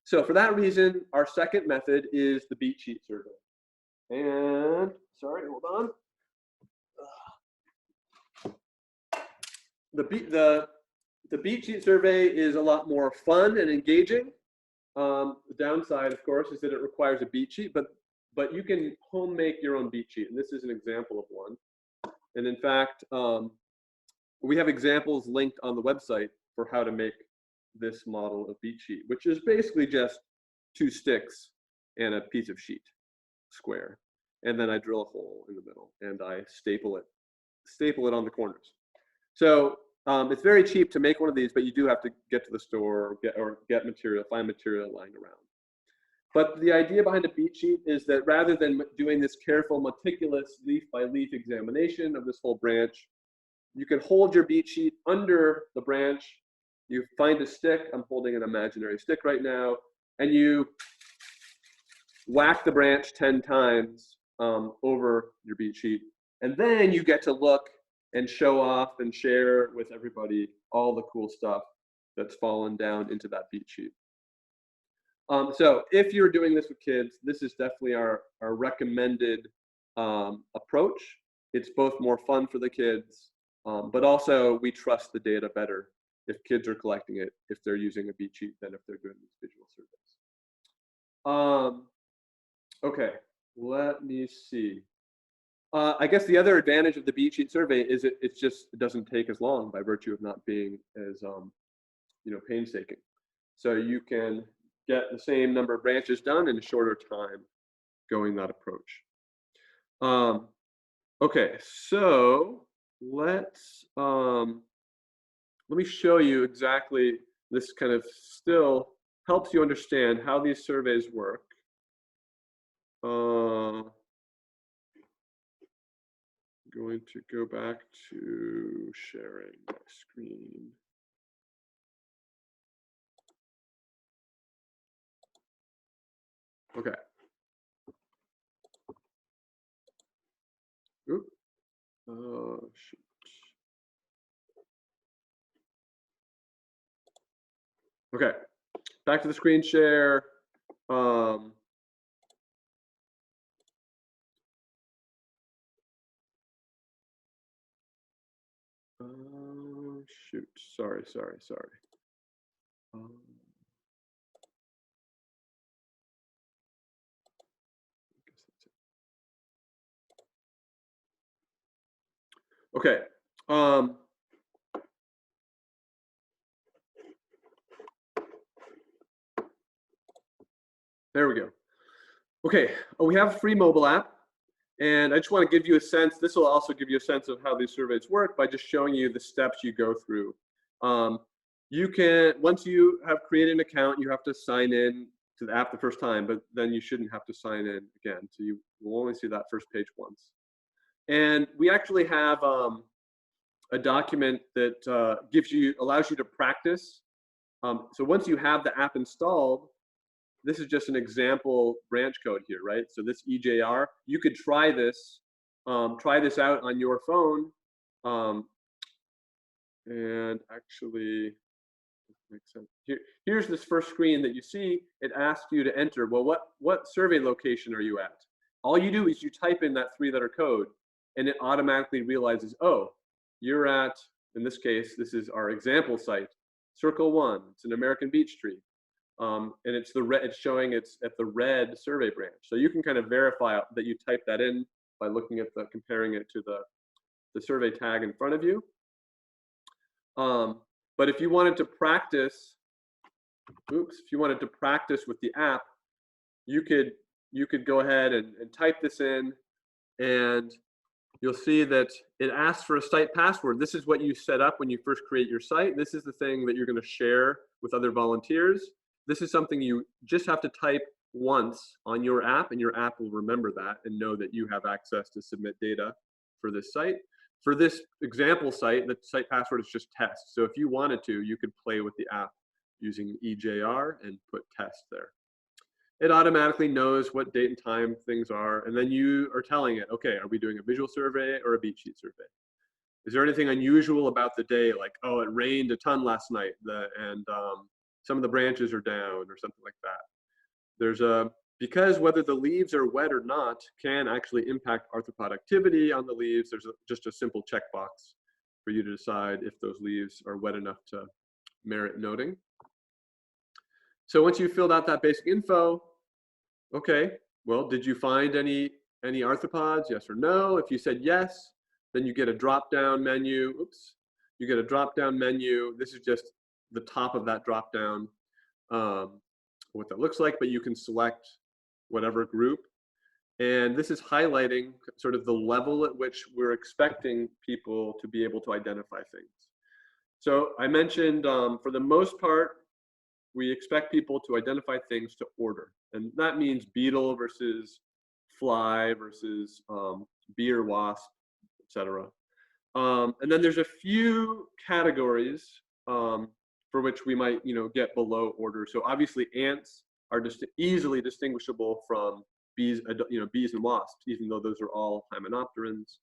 So for that reason, our second method is the beat sheet survey. And, sorry, hold on. The beat sheet survey is a lot more fun and engaging. The downside, of course, is that it requires a beat sheet, but you can home make your own beat sheet, and this is an example of one. And in fact, we have examples linked on the website for how to make this model of beat sheet, which is basically just 2 sticks and a piece of sheet, square. And then I drill a hole in the middle and I staple it on the corners. So it's very cheap to make one of these, but you do have to get to the store or get material, find material lying around. But the idea behind a beat sheet is that rather than doing this careful, meticulous leaf by leaf examination of this whole branch, you can hold your beat sheet under the branch. You find a stick, I'm holding an imaginary stick right now, and you whack the branch 10 times over your beat sheet. And then you get to look and show off and share with everybody all the cool stuff that's fallen down into that beat sheet. So if you're doing this with kids, this is definitely our recommended approach. It's both more fun for the kids, but also we trust the data better if kids are collecting it, if they're using a beat sheet, than if they're doing these visual surveys. Okay, let me see. I guess the other advantage of the beat sheet survey is it doesn't take as long by virtue of not being as painstaking. So you can get the same number of branches done in a shorter time going that approach. Okay, so let's let me show you exactly. This kind of still helps you understand how these surveys work. Going to go back to sharing my screen. Okay. Oop. Shoot. Okay. Back to the screen share. Shoot. Sorry. Okay. There we go. Okay, we have a free mobile app, and I just want to give you a sense. This will also give you a sense of how these surveys work by just showing you the steps you go through. You can, once you have created an account, you have to sign in to the app the first time, but then you shouldn't have to sign in again. So you will only see that first page once. And we actually have a document that allows you to practice. So once you have the app installed, this is just an example branch code here, right? So this EJR, you could try this out on your phone, and actually, makes sense. Here's this first screen that you see. It asks you to enter. Well, what survey location are you at? All you do is you type in that 3-letter code, and it automatically realizes, oh, you're at, in this case, this is our example site, Circle 1. It's an American beech tree. And it's showing it's at the red survey branch. So you can kind of verify that you type that in by looking at comparing it to the survey tag in front of you. But if you wanted to practice, if you wanted to practice with the app, you could go ahead and type this in, and you'll see that it asks for a site password. This is what you set up when you first create your site. This is the thing that you're going to share with other volunteers. This is something you just have to type once on your app, and your app will remember that and know that you have access to submit data for this site. For this example site, the site password is just test. So if you wanted to, you could play with the app using EJR and put test there. It automatically knows what date and time things are, and then you are telling it, okay, are we doing a visual survey or a beat sheet survey? Is there anything unusual about the day, like, oh, it rained a ton last night, and some of the branches are down or something like that? Because whether the leaves are wet or not can actually impact arthropod activity on the leaves. There's just a simple checkbox for you to decide if those leaves are wet enough to merit noting. So once you've filled out that basic info, okay, well, did you find any arthropods, yes or no? If you said yes, then you get a drop-down menu. Oops, you get a drop-down menu. This is just the top of that drop-down, what that looks like, but you can select whatever group. And this is highlighting sort of the level at which we're expecting people to be able to identify things. So I mentioned, for the most part, we expect people to identify things to order. And that means beetle versus fly versus bee or wasp, etc. And then there's a few categories for which we might, get below order. So obviously ants are just easily distinguishable from bees, bees and wasps, even though those are all hymenopterans.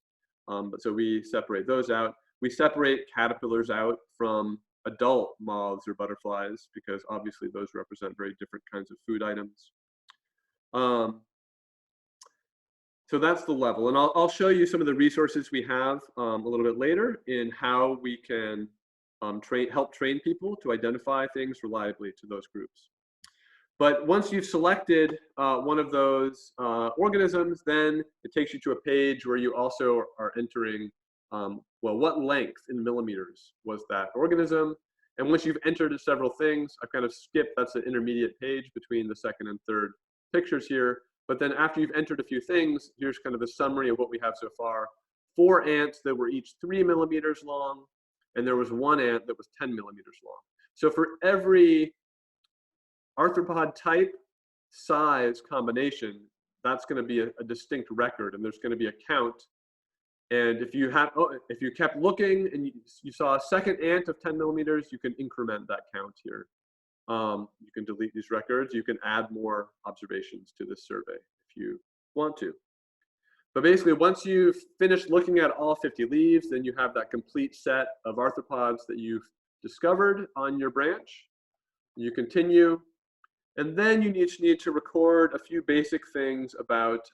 But so we separate those out. We separate caterpillars out from adult moths or butterflies because obviously those represent very different kinds of food items. So that's the level, and I'll show you some of the resources we have a little bit later in how we can help train people to identify things reliably to those groups. But once you've selected one of those organisms, then it takes you to a page where you also are entering, well, what length in millimeters was that organism? And once you've entered several things, I've kind of skipped, that's an intermediate page between the second and third pictures here. But then after you've entered a few things, here's kind of a summary of what we have so far. 4 ants that were each 3 millimeters long, and there was 1 ant that was 10 millimeters long. So for every arthropod type, size combination, that's going to be a distinct record, and there's going to be a count. And if you have, if you kept looking and you saw a second ant of 10 millimeters, you can increment that count here. You can delete these records. You can add more observations to this survey if you want to. But basically, once you've finished looking at all 50 leaves, then you have that complete set of arthropods that you've discovered on your branch. You continue, and then you need to record a few basic things about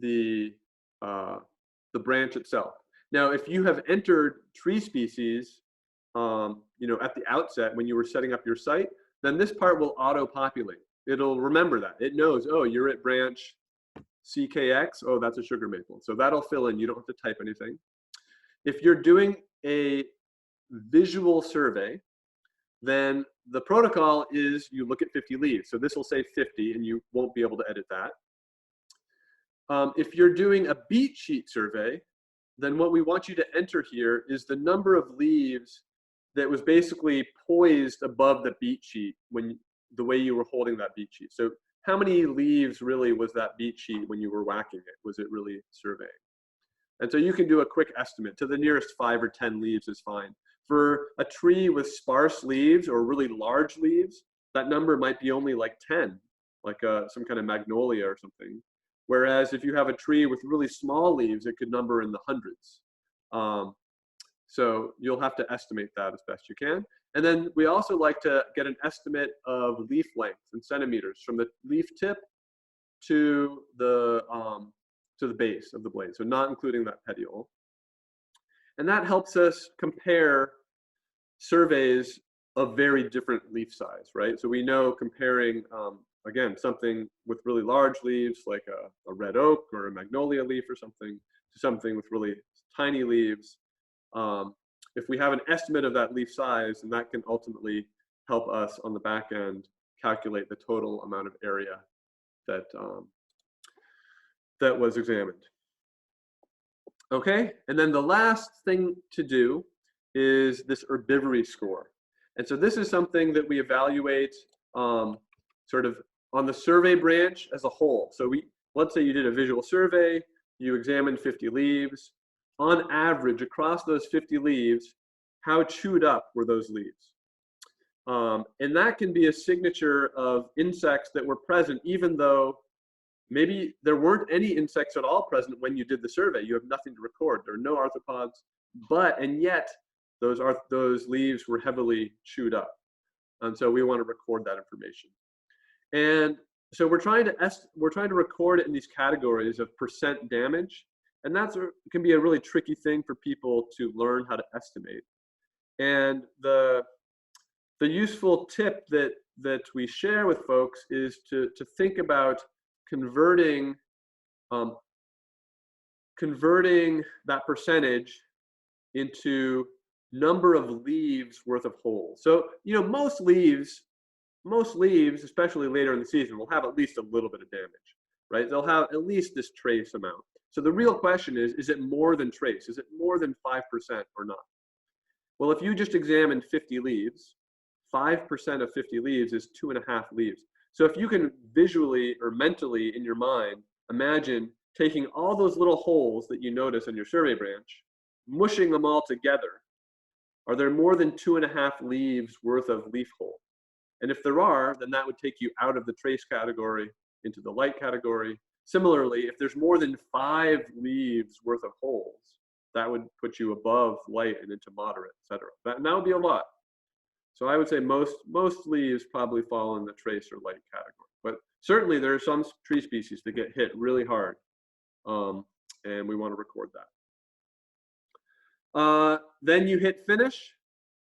the branch itself. Now, if you have entered tree species, you know, at the outset when you were setting up your site, then this part will auto-populate. It'll remember that. It knows, oh, you're at branch CKX. Oh, that's a sugar maple. So that'll fill in. You don't have to type anything. If you're doing a visual survey, then the protocol is you look at 50 leaves. So this will say 50, and you won't be able to edit that. If you're doing a beat sheet survey, then what we want you to enter here is the number of leaves that was basically poised above the beat sheet when the way you were holding that beat sheet. So how many leaves really was that beat sheet when you were whacking it? Was it really surveying? And so you can do a quick estimate. To the nearest 5 or 10 leaves is fine. For a tree with sparse leaves or really large leaves, that number might be only like 10, like some kind of magnolia or something. Whereas if you have a tree with really small leaves, it could number in the hundreds. So you'll have to estimate that as best you can. And then we also like to get an estimate of leaf length in centimeters from the leaf tip to the base of the blade, so not including that petiole. And that helps us compare surveys of very different leaf size, right? So we know comparing, again, something with really large leaves like a red oak or a magnolia leaf or something to something with really tiny leaves. If we have an estimate of that leaf size, then that can ultimately help us on the back end calculate the total amount of area that, that was examined. Okay, and then the last thing to do is this Bibury score. And so this is something that we evaluate sort of on the survey branch as a whole. So let's say you did a visual survey, you examined 50 leaves. On average, across those 50 leaves, how chewed up were those leaves? And that can be a signature of insects that were present, even though maybe there weren't any insects at all present when you did the survey. You have nothing to record. There are no arthropods, and yet those leaves were heavily chewed up. And so we want to record that information. And so we're trying to record it in these categories of percent damage. And that can be a really tricky thing for people to learn how to estimate. And the useful tip that we share with folks is to think about converting that percentage into number of leaves worth of holes. So, you know, most leaves, especially later in the season, will have at least a little bit of damage, right? They'll have at least this trace amount. So the real question is it more than trace? Is it more than 5% or not? Well, if you just examined 50 leaves, 5% of 50 leaves is 2.5 leaves. So if you can visually or mentally in your mind imagine taking all those little holes that you notice in your survey branch, mushing them all together, are there more than 2.5 leaves worth of leaf hole? And if there are, then that would take you out of the trace category into the light category. Similarly, if there's more than 5 leaves worth of holes, that would put you above light and into moderate, etc. That would be a lot. So I would say most leaves probably fall in the trace or light category. But certainly there are some tree species that get hit really hard, and we want to record that. Then you hit finish,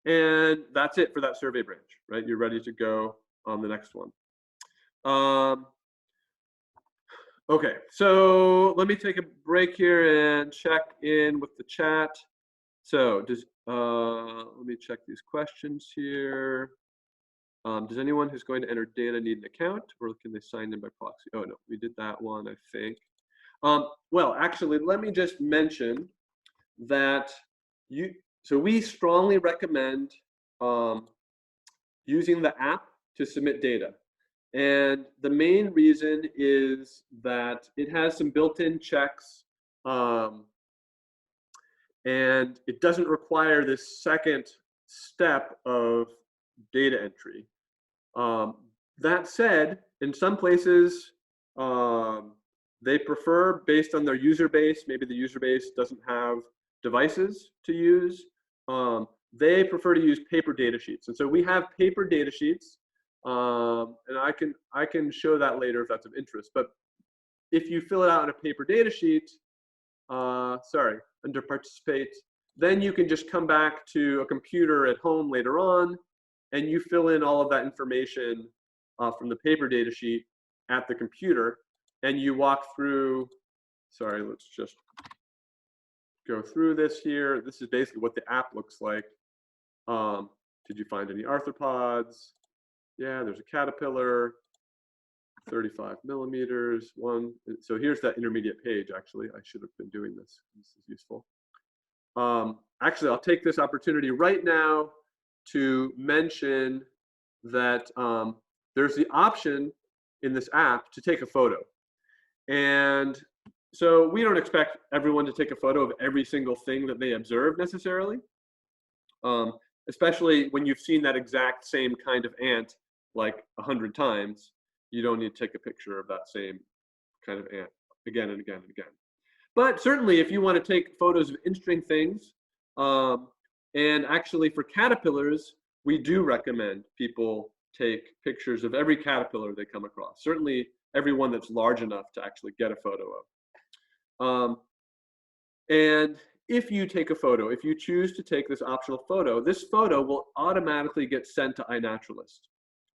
And that's it for that survey branch, right? You're ready to go on the next one. Okay, so let me take a break here and check in with the chat. So let me check these questions here. Does anyone who's going to enter data need an account, or can they sign in by proxy? Oh no, we did that one, I think. Well, actually, let me just mention that so we strongly recommend using the app to submit data. And the main reason is that it has some built-in checks, and it doesn't require this second step of data entry. That said, in some places, they prefer, based on their user base, maybe the user base doesn't have devices to use, they prefer to use paper data sheets. And so we have paper data sheets, and I can show that later if that's of interest. But if you fill it out in a paper data sheet, under participate, then you can just come back to a computer at home later on, and you fill in all of that information from the paper data sheet at the computer, and you walk through, let's just go through this here. This is basically what the app looks like. Did you find any arthropods? Yeah, there's a caterpillar, 35 millimeters, one. So here's that intermediate page, actually. I should have been doing this. This is useful. Actually, I'll take this opportunity right now to mention that there's the option in this app to take a photo. And so we don't expect everyone to take a photo of every single thing that they observe necessarily, especially when you've seen that exact same kind of ant like 100 times. You don't need to take a picture of that same kind of ant again and again and again. But certainly if you want to take photos of interesting things, and actually for caterpillars, we do recommend people take pictures of every caterpillar they come across. Certainly every one that's large enough to actually get a photo of. And if you take a photo, if you choose to take this optional photo, this photo will automatically get sent to iNaturalist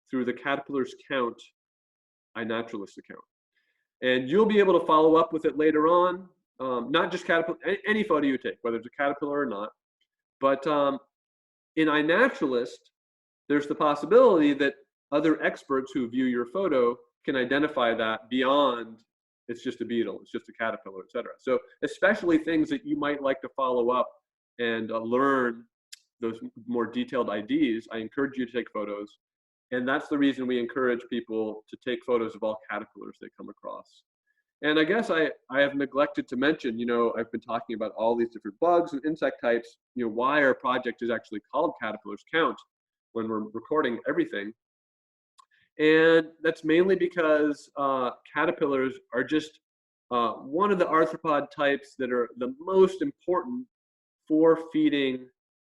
through the Caterpillars Count iNaturalist account. And you'll be able to follow up with it later on, not just caterpillar, any photo you take, whether it's a caterpillar or not. But in iNaturalist, there's the possibility that other experts who view your photo can identify that beyond it's just a beetle, it's just a caterpillar, et cetera. So especially things that you might like to follow up and learn those more detailed IDs, I encourage you to take photos. And that's the reason we encourage people to take photos of all caterpillars they come across. And I guess I have neglected to mention, I've been talking about all these different bugs and insect types, why our project is actually called Caterpillars Count when we're recording everything. And that's mainly because caterpillars are just one of the arthropod types that are the most important for feeding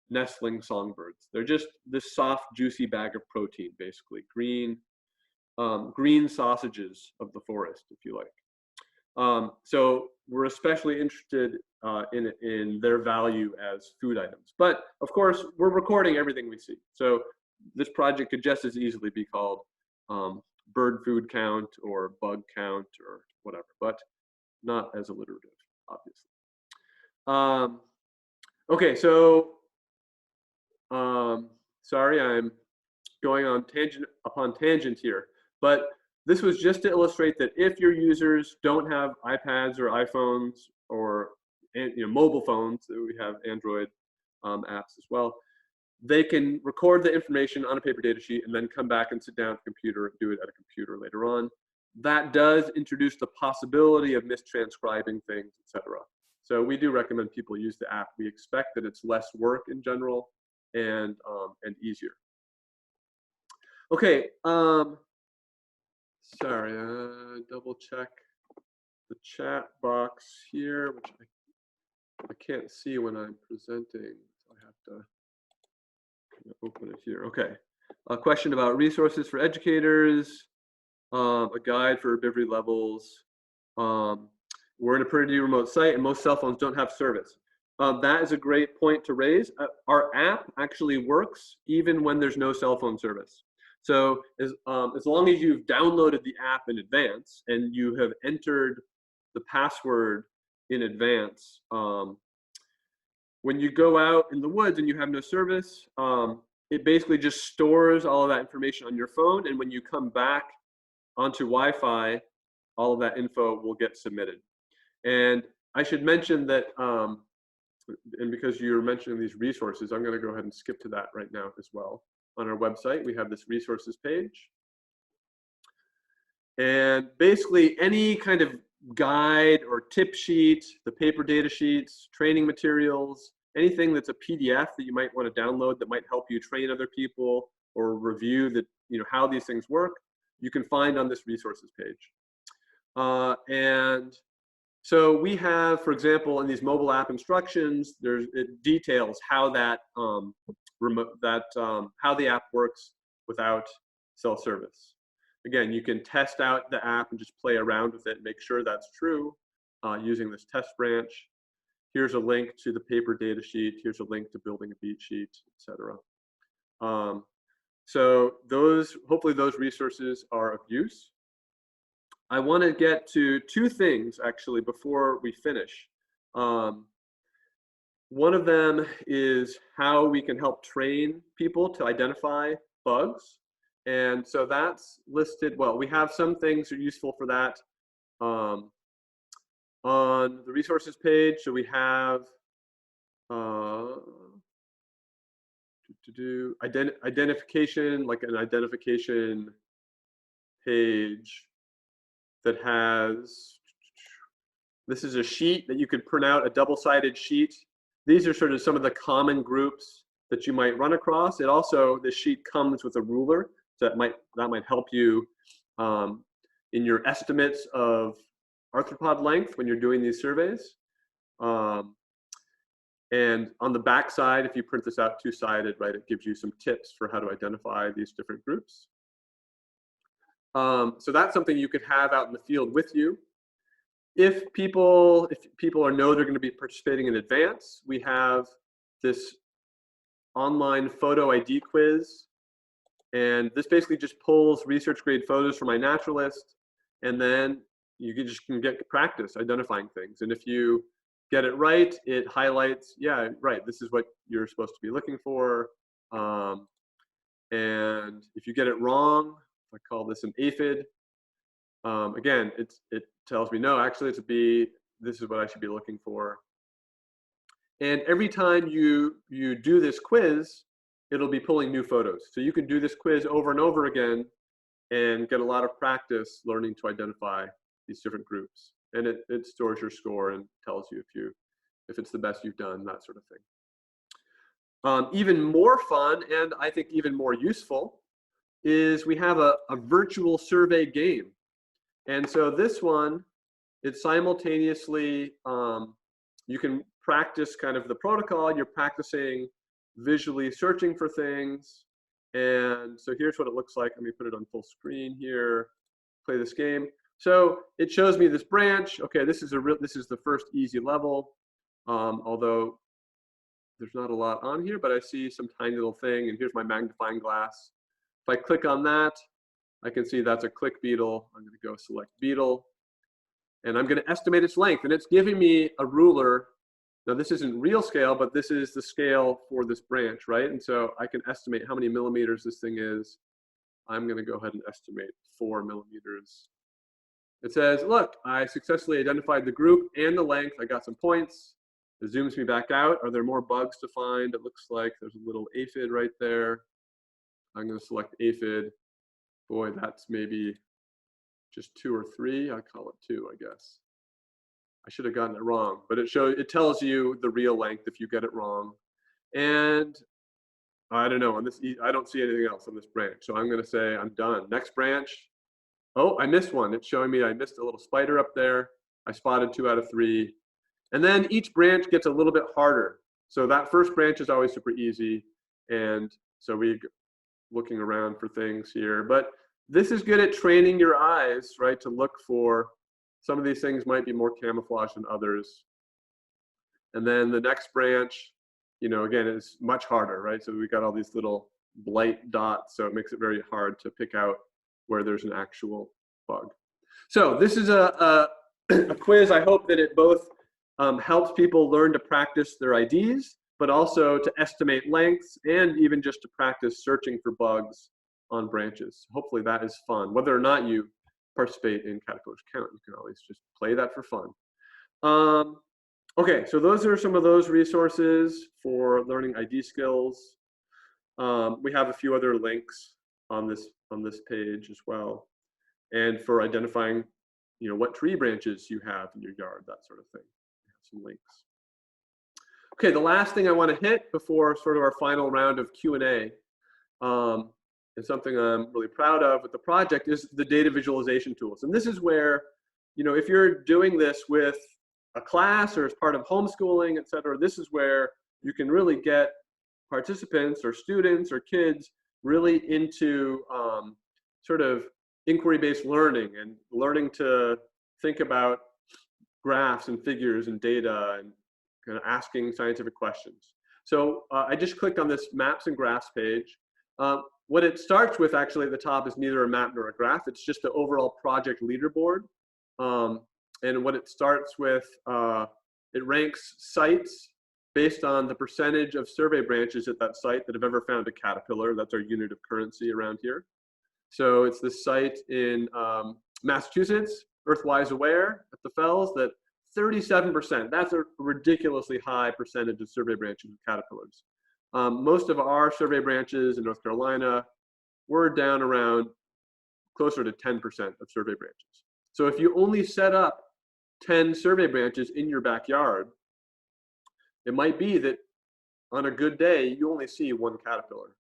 nestling songbirds. They're just this soft, juicy bag of protein, basically, green sausages of the forest, if you like. So we're especially interested in their value as food items. But of course, we're recording everything we see. So this project could just as easily be called bird food count or bug count or whatever, but not as alliterative, obviously. Okay, so sorry, I'm going on tangent upon tangent here, but this was just to illustrate that if your users don't have iPads or iPhones or mobile phones, we have Android apps as well, they can record the information on a paper data sheet and then come back and sit down at the computer and do it at a computer later on. That does introduce the possibility of mistranscribing things, etc. So we do recommend people use the app. We expect that it's less work in general and easier. Okay, sorry, double check the chat box here, which I can't see when I'm presenting, so I have to open it here. Okay, a question about resources for educators, a guide for Bibury levels. We're in a pretty remote site and most cell phones don't have service. That is a great point to raise. Our app actually works even when there's no cell phone service. So as long as you've downloaded the app in advance and you have entered the password in advance, when you go out in the woods and you have no service, it basically just stores all of that information on your phone. And when you come back onto Wi-Fi, all of that info will get submitted. And I should mention that, and because you're mentioning these resources, I'm going to go ahead and skip to that right now as well. On our website, we have this resources page. And basically any kind of guide or tip sheet, the paper data sheets, training materials, anything that's a PDF that you might want to download that might help you train other people or review the, how these things work, you can find on this resources page. And so we have, for example, in these mobile app instructions, it details how that how the app works without cell service. Again, you can test out the app and just play around with it and make sure that's true using this test branch. Here's a link to the paper data sheet. Here's a link to building a beat sheet, etc. So hopefully those resources are of use. I want to get to two things actually before we finish. One of them is how we can help train people to identify bugs. And so that's listed, well, we have some things that are useful for that on the resources page. So we have identification, like an identification page that has, this is a sheet that you could print out, a double-sided sheet. These are sort of some of the common groups that you might run across. It also, this sheet comes with a ruler, so that might help you in your estimates of arthropod length when you're doing these surveys. And on the back side, if you print this out two-sided, right, it gives you some tips for how to identify these different groups. So that's something you could have out in the field with you. If people know they're going to be participating in advance, we have this online photo ID quiz. And this basically just pulls research grade photos from iNaturalist, and then you can get practice identifying things. And if you get it right, it highlights, yeah, right, this is what you're supposed to be looking for. And if you get it wrong, I call this an aphid. Again, it tells me, no, actually it's a B, this is what I should be looking for. And every time you do this quiz, it'll be pulling new photos. So you can do this quiz over and over again and get a lot of practice learning to identify these different groups. And it stores your score and tells you if it's the best you've done, that sort of thing. Even more fun, and I think even more useful, is we have a virtual survey game. And so this one, it's simultaneously, you can practice kind of the protocol. You're practicing visually searching for things. And so here's what it looks like. Let me put it on full screen here, play this game. So it shows me this branch. Okay, this is the first easy level, although there's not a lot on here, but I see some tiny little thing, and here's my magnifying glass. If I click on that, I can see that's a click beetle. I'm going to go select beetle, and I'm going to estimate its length, and it's giving me a ruler. Now this isn't real scale, but this is the scale for this branch, right? And so I can estimate how many millimeters this thing is. I'm going to go ahead and estimate 4 millimeters. It says, look, I successfully identified the group and the length. I got some points. It zooms me back out. Are there more bugs to find? It looks like there's a little aphid right there. I'm going to select aphid. Boy, that's maybe just 2 or 3. I call it 2, I guess. I should have gotten it wrong, but it tells you the real length if you get it wrong. And I don't know, on this, I don't see anything else on this branch. So I'm going to say I'm done. Next branch. Oh, I missed one. It's showing me I missed a little spider up there. I spotted 2 out of 3. And then each branch gets a little bit harder. So that first branch is always super easy. And so we're looking around for things here. But this is good at training your eyes, right, to look for some of these things might be more camouflaged than others. And then the next branch, you know, again, is much harder, right? So we got all these little blight dots, so it makes it very hard to pick out where there's an actual bug. So this is a quiz. I hope that it both helps people learn to practice their IDs, but also to estimate lengths and even just to practice searching for bugs on branches. Hopefully that is fun. Whether or not you participate in Caterpillar's Count, you can always just play that for fun. Okay, so those are some of those resources for learning ID skills. We have a few other links on this page as well, and for identifying, you know, what tree branches you have in your yard, that sort of thing. We have some links. Okay, the last thing I want to hit before sort of our final round of Q&A, and something I'm really proud of with the project, is the data visualization tools. And this is where, you know, if you're doing this with a class or as part of homeschooling, et cetera, this is where you can really get participants or students or kids really into sort of inquiry-based learning and learning to think about graphs and figures and data and kind of asking scientific questions. So I just clicked on this maps and graphs page. What it starts with actually at the top is neither a map nor a graph. It's just the overall project leaderboard. And what it starts with, it ranks sites based on the percentage of survey branches at that site that have ever found a caterpillar. That's our unit of currency around here. So it's this site in Massachusetts, Earthwise Aware at the Fells, that 37%, that's a ridiculously high percentage of survey branches with caterpillars. Most of our survey branches in North Carolina, we're down around closer to 10% of survey branches. So if you only set up 10 survey branches in your backyard, it might be that on a good day, you only see one caterpillar.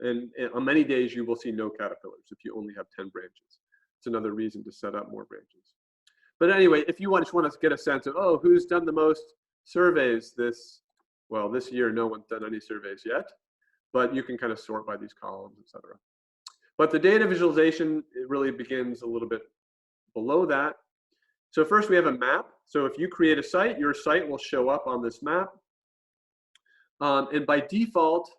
And on many days, you will see no caterpillars if you only have 10 branches. It's another reason to set up more branches. But anyway, if you just want to get a sense of, oh, who's done the most surveys this year, no one's done any surveys yet, but you can kind of sort by these columns, et cetera. But the data visualization, it really begins a little bit below that. So first we have a map. So if you create a site, your site will show up on this map. And by default,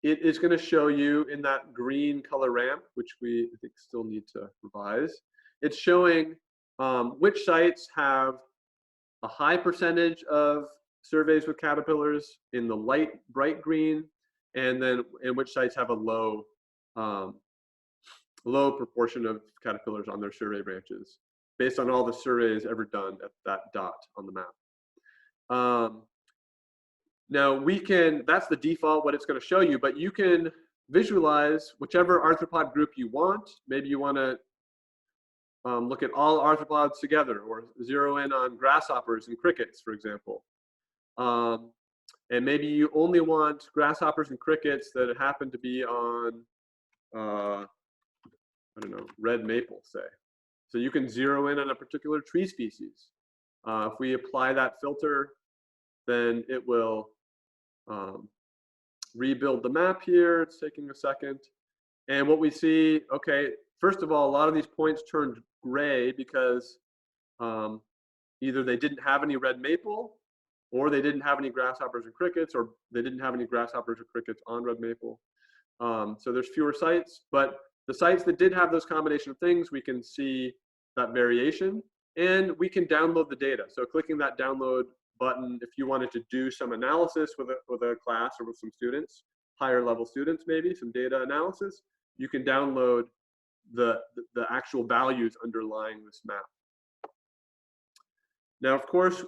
it is going to show you in that green color ramp, which we, I think, still need to revise. It's showing which sites have a high percentage of surveys with caterpillars in the light, bright green, and then in which sites have a low proportion of caterpillars on their survey branches, based on all the surveys ever done at that dot on the map. Now we can, that's the default, what it's going to show you, but you can visualize whichever arthropod group you want. Maybe you want to look at all arthropods together, or zero in on grasshoppers and crickets, for example. And maybe you only want grasshoppers and crickets that happen to be on, I don't know, red maple, say. So you can zero in on a particular tree species. If we apply that filter, then it will rebuild the map here. It's taking a second. And what we see, okay, first of all, a lot of these points turned gray because either they didn't have any red maple, or they didn't have any grasshoppers or crickets, or they didn't have any grasshoppers or crickets on red maple. So there's fewer sites, but the sites that did have those combination of things, we can see that variation, and we can download the data. So clicking that download button, if you wanted to do some analysis with a class or with some students, higher level students maybe, some data analysis, you can download the actual values underlying this map. Now, of course,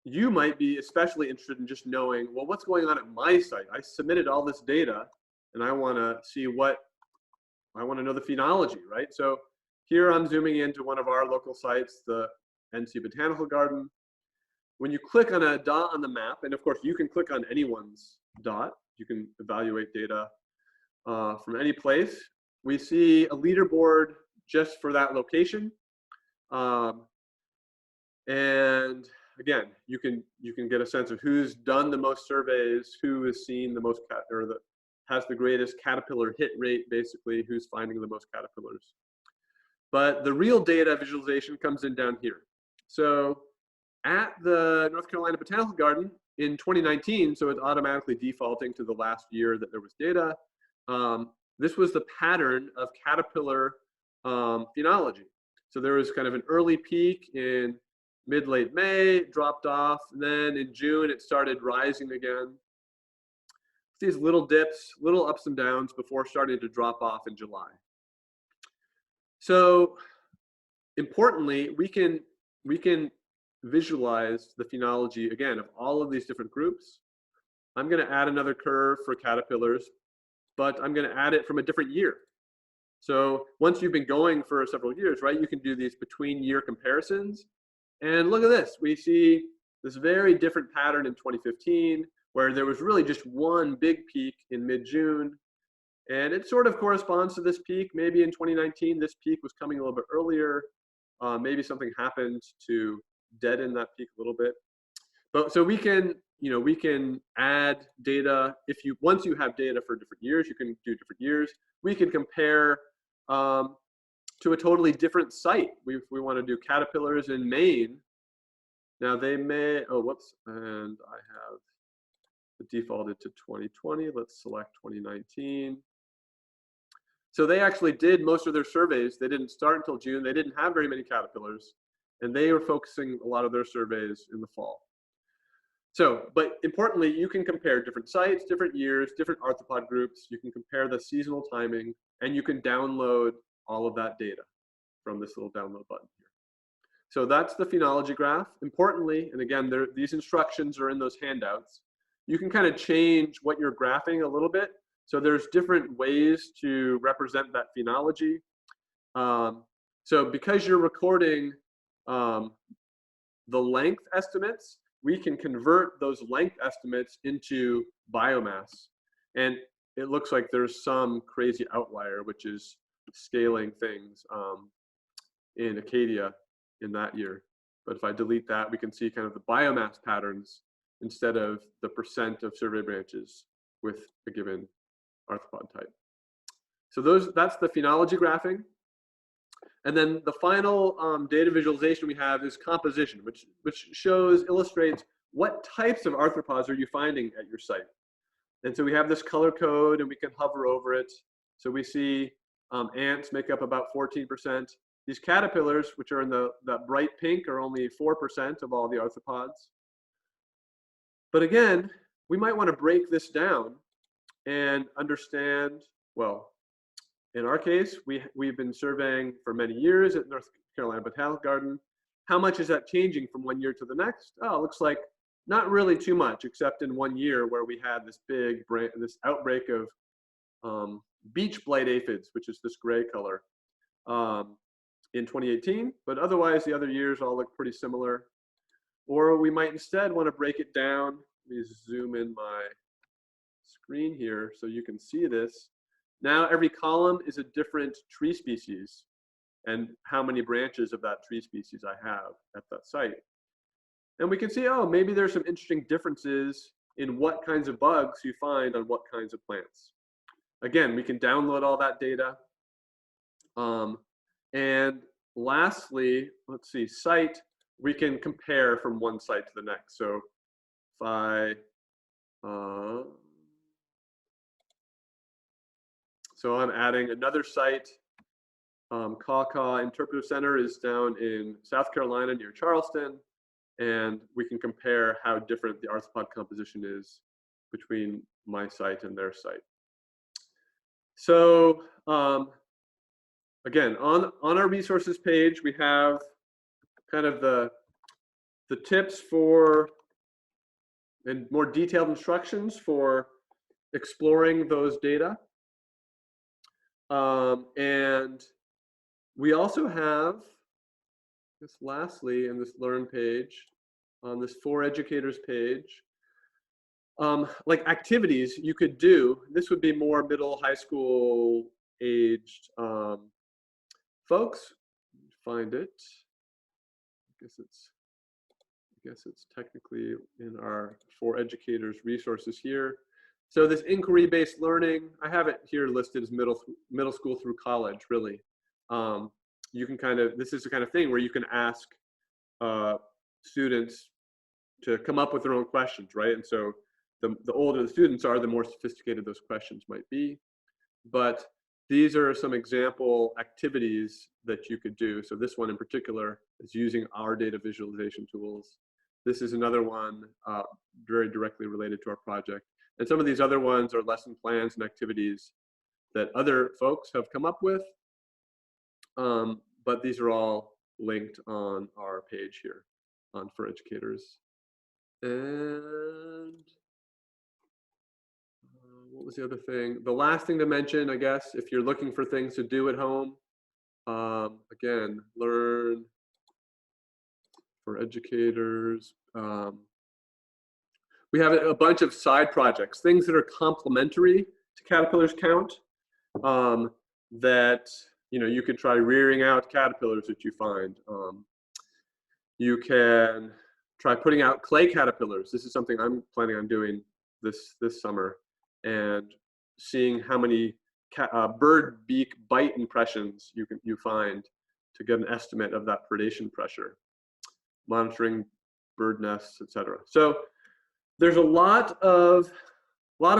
you might be especially interested in just knowing, well, what's going on at my site? I submitted all this data, and I want to see I want to know the phenology, right? So here I'm zooming into one of our local sites, the NC Botanical Garden. When you click on a dot on the map, and of course you can click on anyone's dot, you can evaluate data from any place. We see a leaderboard just for that location. And again, you can get a sense of who's done the most surveys, who has seen the most has the greatest caterpillar hit rate, basically, who's finding the most caterpillars. But the real data visualization comes in down here. So at the North Carolina Botanical Garden, in 2019, so it's automatically defaulting to the last year that there was data. This was the pattern of caterpillar phenology. So there was kind of an early peak in mid-late May, dropped off, and then in June it started rising again. These little dips, little ups and downs before starting to drop off in July. So importantly, we can visualize the phenology again of all of these different groups. I'm going to add another curve for caterpillars, but I'm going to add it from a different year. So once you've been going for several years, right, you can do these between year comparisons. And look at this, we see this very different pattern in 2015, where there was really just one big peak in mid-June. And it sort of corresponds to this peak. Maybe in 2019, this peak was coming a little bit earlier. Maybe something happened to deaden that peak a little bit. But so we can, we can add data. Once you have data for different years, you can do different years. We can compare to a totally different site. We want to do caterpillars in Maine. Now they may, oh, whoops, and I have it defaulted to 2020. Let's select 2019. So they actually did most of their surveys. They didn't start until June. They didn't have very many caterpillars, and they were focusing a lot of their surveys in the fall. So, but importantly, you can compare different sites, different years, different arthropod groups. You can compare the seasonal timing, and you can download all of that data from this little download button here. So that's the phenology graph. Importantly, and again, these instructions are in those handouts. You can kind of change what you're graphing a little bit. So there's different ways to represent that phenology. So because you're recording the length estimates, we can convert those length estimates into biomass. And it looks like there's some crazy outlier, which is scaling things in Acadia in that year. But if I delete that, we can see kind of the biomass patterns instead of the percent of survey branches with a given arthropod type. So that's the phenology graphing. And then the final data visualization we have is composition, which illustrates what types of arthropods are you finding at your site. And so we have this color code and we can hover over it. So we see ants make up about 14%. These caterpillars, which are in that bright pink, are only 4% of all the arthropods. But again, we might want to break this down and understand, well, in our case, we've been surveying for many years at North Carolina Botanical Garden. How much is that changing from one year to the next? Oh, it looks like not really too much, except in 1 year where we had this outbreak of beach blight aphids, which is this gray color, in 2018. But otherwise, the other years all look pretty similar. Or we might instead want to break it down. Let me zoom in my screen here so you can see this. Now every column is a different tree species and how many branches of that tree species I have at that site. And we can see, oh, maybe there's some interesting differences in what kinds of bugs you find on what kinds of plants. Again, we can download all that data. And lastly, let's see, site, we can compare from one site to the next. So if I, so I'm adding another site. Caw Interpretive Center is down in South Carolina near Charleston, and we can compare how different the arthropod composition is between my site and their site. So again, on our resources page, we have kind of the tips for and more detailed instructions for exploring those data. And we also have this lastly in this learn page, on this for educators page, like activities you could do. This would be more middle, high school aged folks. Find it. I guess it's technically in our for educators resources here. So this inquiry-based learning, I have it here listed as middle school through college, really. You can kind of, this is the kind of thing where you can ask students to come up with their own questions, right? And so the older the students are, the more sophisticated those questions might be. But these are some example activities that you could do. So this one in particular is using our data visualization tools. This is another one very directly related to our project. And some of these other ones are lesson plans and activities that other folks have come up with. But these are all linked on our page here on For Educators. And what was the other thing? The last thing to mention, I guess, if you're looking for things to do at home, again, learn For Educators. We have a bunch of side projects, things that are complementary to Caterpillars Count, that you could try rearing out caterpillars that you find. You can try putting out clay caterpillars. This is something I'm planning on doing this summer, and seeing how many bird beak bite impressions you find to get an estimate of that predation pressure. Monitoring bird nests, etc. So there's a lot of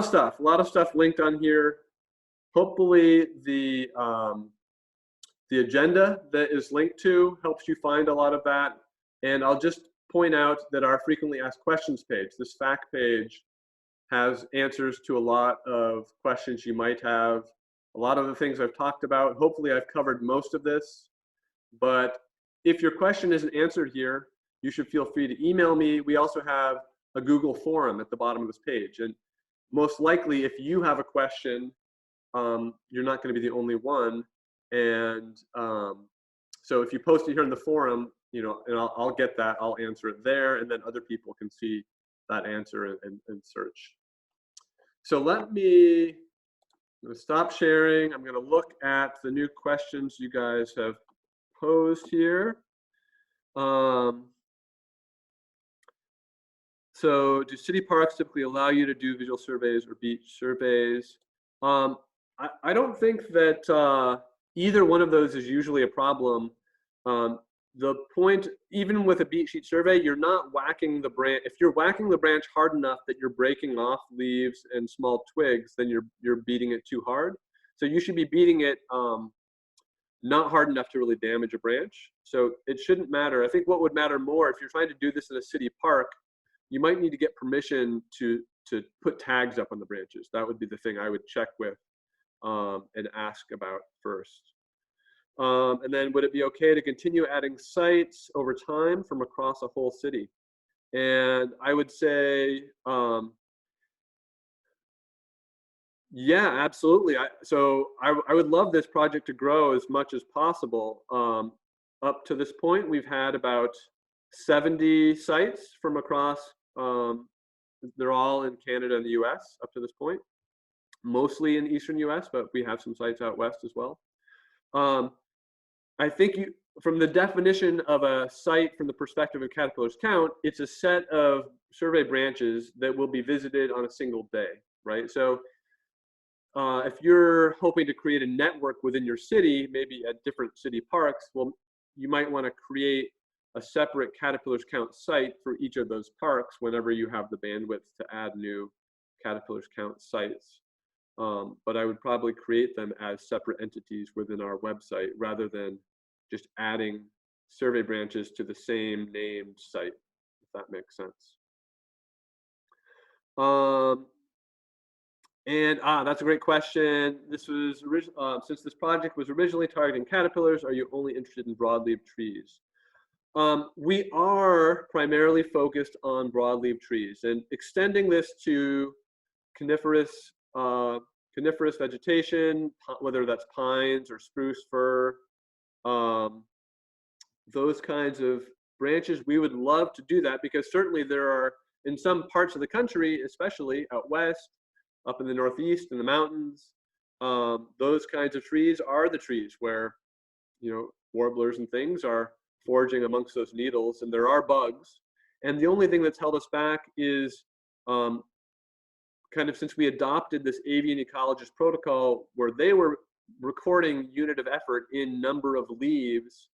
stuff linked on here. Hopefully the agenda that is linked to helps you find a lot of that. And I'll just point out that our frequently asked questions page, this fact page, has answers to a lot of questions you might have. A lot of the things I've talked about, hopefully I've covered most of this. But if your question isn't answered here, you should feel free to email me. We also have a Google forum at the bottom of this page. And most likely, if you have a question, you're not going to be the only one. And so if you post it here in the forum, and I'll get that, I'll answer it there, and then other people can see that answer and search. So I'm going to stop sharing. I'm going to look at the new questions you guys have posed here. So do city parks typically allow you to do visual surveys or beach surveys? I don't think that either one of those is usually a problem. The point, even with a beat sheet survey, you're not whacking the branch. If you're whacking the branch hard enough that you're breaking off leaves and small twigs, then you're beating it too hard. So you should be beating it not hard enough to really damage a branch. So it shouldn't matter. I think what would matter more, if you're trying to do this in a city park, you might need to get permission to put tags up on the branches. That would be the thing I would check with and ask about first. And then would it be okay to continue adding sites over time from across a whole city? And I would say, yeah, absolutely. I would love this project to grow as much as possible. Up to this point, we've had about 70 sites from across, they're all in Canada and the US up to this point, mostly in Eastern US, but we have some sites out West as well. I think from the definition of a site from the perspective of Caterpillars Count, it's a set of survey branches that will be visited on a single day, right? So if you're hoping to create a network within your city, maybe at different city parks, well, you might want to create a separate Caterpillars Count site for each of those parks whenever you have the bandwidth to add new Caterpillars Count sites. But I would probably create them as separate entities within our website rather than just adding survey branches to the same named site, if that makes sense. That's a great question. This was since this project was originally targeting caterpillars, are you only interested in broadleaf trees? We are primarily focused on broadleaf trees, and extending this to coniferous vegetation, whether that's pines or spruce fir, those kinds of branches, we would love to do that, because certainly there are, in some parts of the country, especially out west, up in the Northeast, in the mountains, those kinds of trees are the trees where, warblers and things are foraging amongst those needles, and there are bugs. And the only thing that's held us back is kind of, since we adopted this avian ecologist protocol where they were recording unit of effort in number of leaves,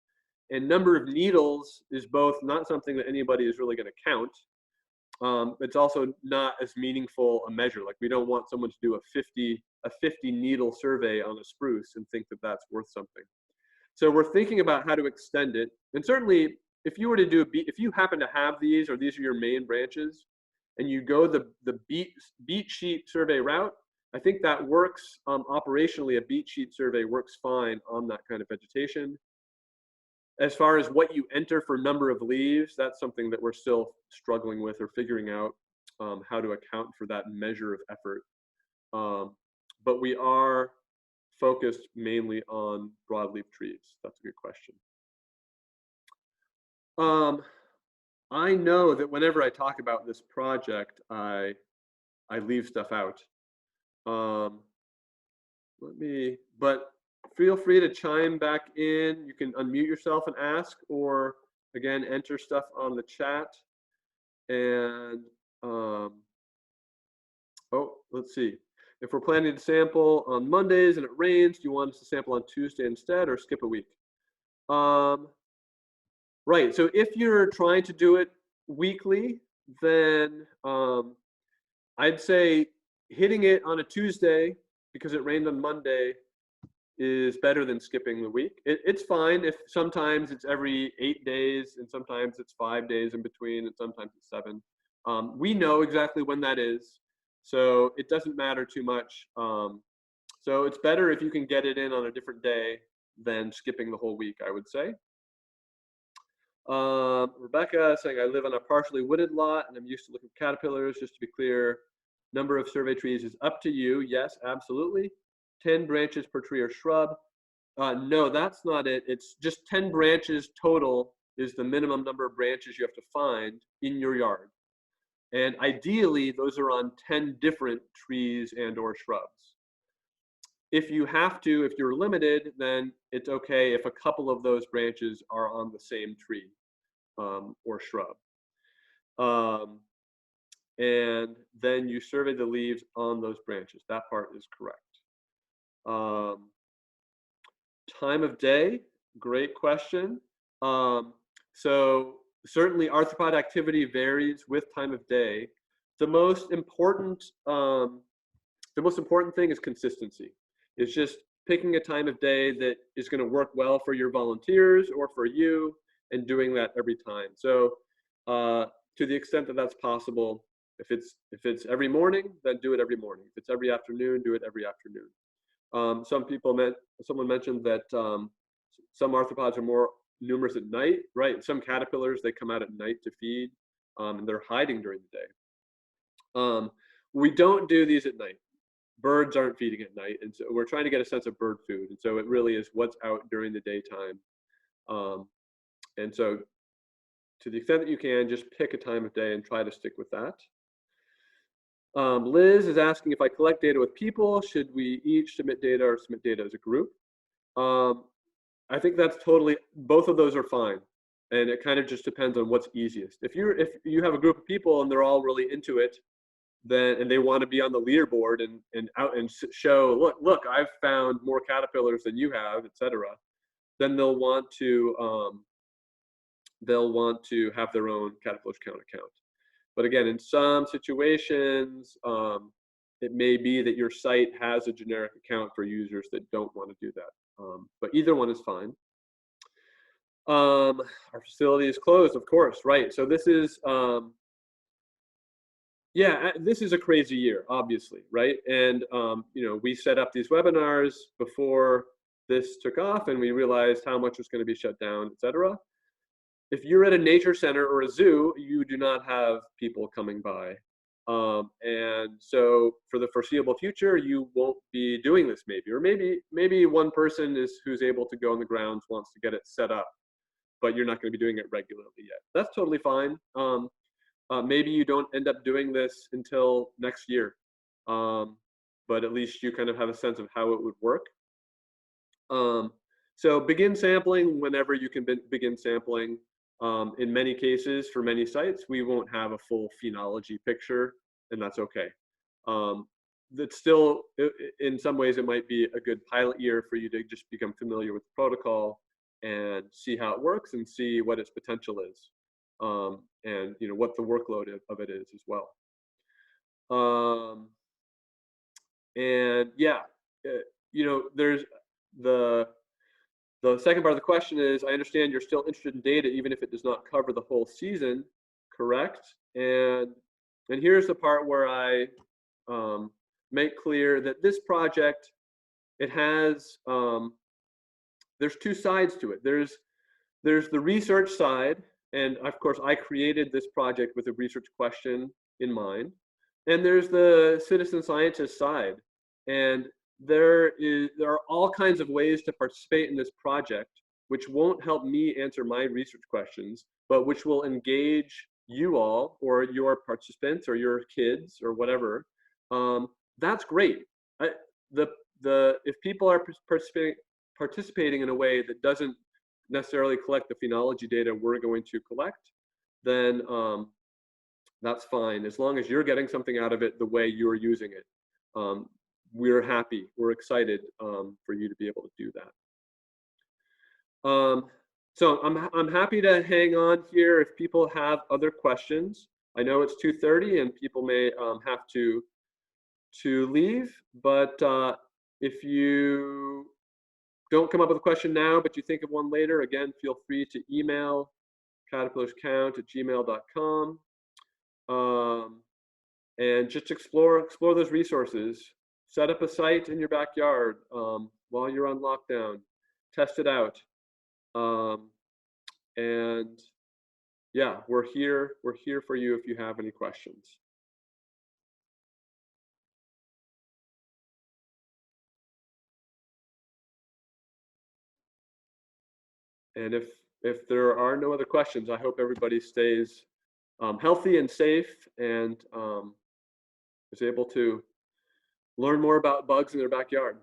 and number of needles is both not something that anybody is really going to count, it's also not as meaningful a measure. Like we don't want someone to do a 50 needle survey on a spruce and think that that's worth something. So we're thinking about how to extend it. And certainly if you were to do if you happen to have these, or these are your main branches, and you go the beat sheet survey route, I think that works. Operationally, a beat sheet survey works fine on that kind of vegetation. As far as what you enter for number of leaves, that's something that we're still struggling with or figuring out how to account for that measure of effort. But we are focused mainly on broadleaf trees. That's a good question. I know that whenever I talk about this project, I leave stuff out. But feel free to chime back in. You can unmute yourself and ask, or again, enter stuff on the chat. And oh, let's see. If we're planning to sample on Mondays and it rains, do you want us to sample on Tuesday instead, or skip a week? Right, so if you're trying to do it weekly, then I'd say hitting it on a Tuesday because it rained on Monday is better than skipping the week. It's fine if sometimes it's every 8 days and sometimes it's 5 days in between and sometimes it's 7. We know exactly when that is, so it doesn't matter too much. So it's better if you can get it in on a different day than skipping the whole week, I would say. Rebecca saying, I live on a partially wooded lot and I'm used to looking at caterpillars. Just to be clear, number of survey trees is up to you. Yes, absolutely. 10 branches per tree or shrub. No, that's not it. It's just 10 branches total is the minimum number of branches you have to find in your yard. And ideally, those are on 10 different trees and or shrubs. If you have to, if you're limited, then it's okay if a couple of those branches are on the same tree or shrub. And then you survey the leaves on those branches. That part is correct. Time of day, great question. So certainly arthropod activity varies with time of day. The most important thing is consistency. It's just picking a time of day that is going to work well for your volunteers or for you, and doing that every time. So to the extent that that's possible, if it's every morning, then do it every morning. If it's every afternoon, do it every afternoon. Someone mentioned that some arthropods are more numerous at night, right? Some caterpillars, they come out at night to feed, and they're hiding during the day. We don't do these at night. Birds aren't feeding at night, and so we're trying to get a sense of bird food, and so it really is what's out during the daytime. And so to the extent that you can, just pick a time of day and try to stick with that. Liz is asking, if I collect data with people, should we each submit data or submit data as a group? I think that's totally, both of those are fine. And it kind of just depends on what's easiest. If you have a group of people and they're all really into it, then, and they want to be on the leaderboard and out and show, look, I've found more caterpillars than you have, etc., then they'll want to have their own caterpillar count account. But again, in some situations, it may be that your site has a generic account for users that don't want to do that. But either one is fine. Our facility is closed, of course, right? So this is, this is a crazy year, obviously, right? And we set up these webinars before this took off, and we realized how much was going to be shut down, etc. If you're at a nature center or a zoo, you do not have people coming by. And so for the foreseeable future, you won't be doing this maybe, or maybe one person who's able to go on the grounds wants to get it set up, but you're not going to be doing it regularly yet. That's totally fine. Maybe you don't end up doing this until next year, but at least you kind of have a sense of how it would work. So begin sampling whenever you can begin sampling. In many cases, for many sites, we won't have a full phenology picture, and that's okay. That's still, in some ways, it might be a good pilot year for you to just become familiar with the protocol and see how it works and see what its potential is. and what the workload of it is as well. And yeah, there's the second part of the question is, I understand you're still interested in data even if it does not cover the whole season, correct? And here's the part where I make clear that this project, it has, there's two sides to it. There's the research side, and of course I created this project with a research question in mind. And there's the citizen scientist side. And there are all kinds of ways to participate in this project, which won't help me answer my research questions, but which will engage you all or your participants or your kids or whatever. That's great. If people are participating in a way that doesn't necessarily collect the phenology data we're going to collect, then that's fine, as long as you're getting something out of it the way you're using it. We're happy, we're excited for you to be able to do that. So I'm happy to hang on here if people have other questions. I know it's 2:30 and people may have to leave, but if you don't come up with a question now, but you think of one later, again, feel free to email caterpillarscount@gmail.com. And just explore those resources. Set up a site in your backyard while you're on lockdown. Test it out. And yeah, we're here for you if you have any questions. And if there are no other questions, I hope everybody stays healthy and safe and is able to learn more about bugs in their backyard.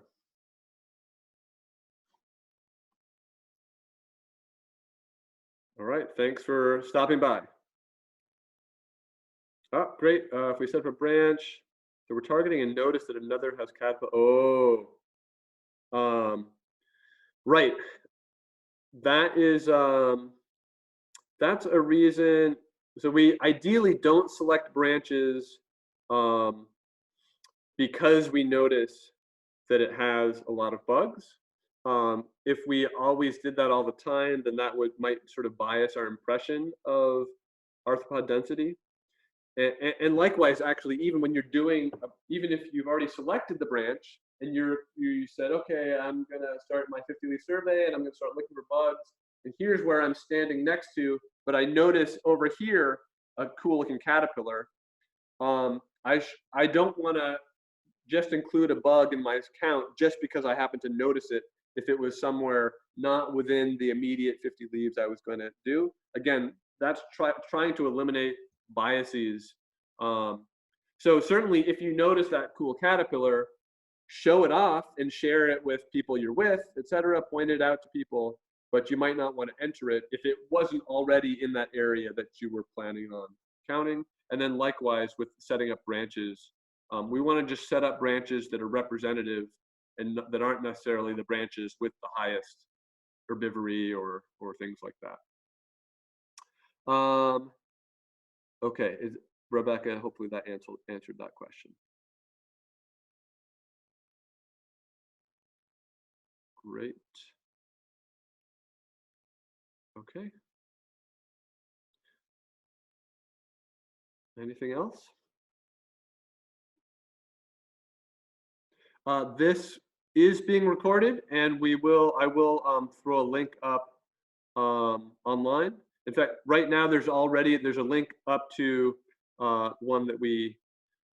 All right, thanks for stopping by. Oh, great. If we set up a branch that we're targeting and notice that another has caterpillar. Right. That is, that's a reason. So we ideally don't select branches because we notice that it has a lot of bugs. If we always did that all the time, then that might sort of bias our impression of arthropod density. And likewise, actually, even when you're doing, even if you've already selected the branch and you said, okay, I'm gonna start my 50-leaf survey and I'm gonna start looking for bugs, and here's where I'm standing next to, but I notice over here a cool-looking caterpillar. I don't want to just include a bug in my count just because I happen to notice it if it was somewhere not within the immediate 50 leaves I was going to do. Again, that's trying to eliminate biases. So certainly if you notice that cool caterpillar, show it off and share it with people you're with, etc. Point it out to people, but you might not want to enter it if it wasn't already in that area that you were planning on counting. And then likewise with setting up branches, we want to just set up branches that are representative and that aren't necessarily the branches with the highest herbivory or things like that. Okay, Rebecca, hopefully that answered that question. Great. Okay. Anything else? This is being recorded, and I will throw a link up online. In fact, right now there's a link up to one that we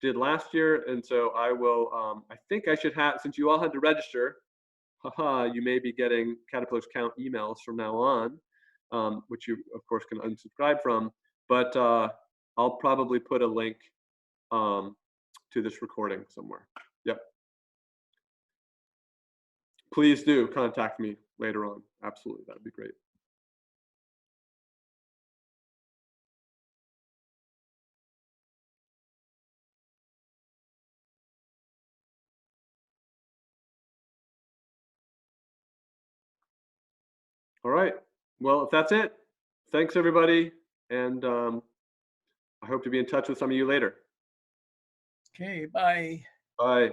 did last year, and so I will. I think I should have, since you all had to register. Haha, you may be getting Caterpillars Count emails from now on, which you of course can unsubscribe from. But I'll probably put a link to this recording somewhere. Yep. Please do contact me later on. Absolutely, that'd be great. All right. Well, if that's it, thanks everybody, and I hope to be in touch with some of you later. Okay, bye. Bye.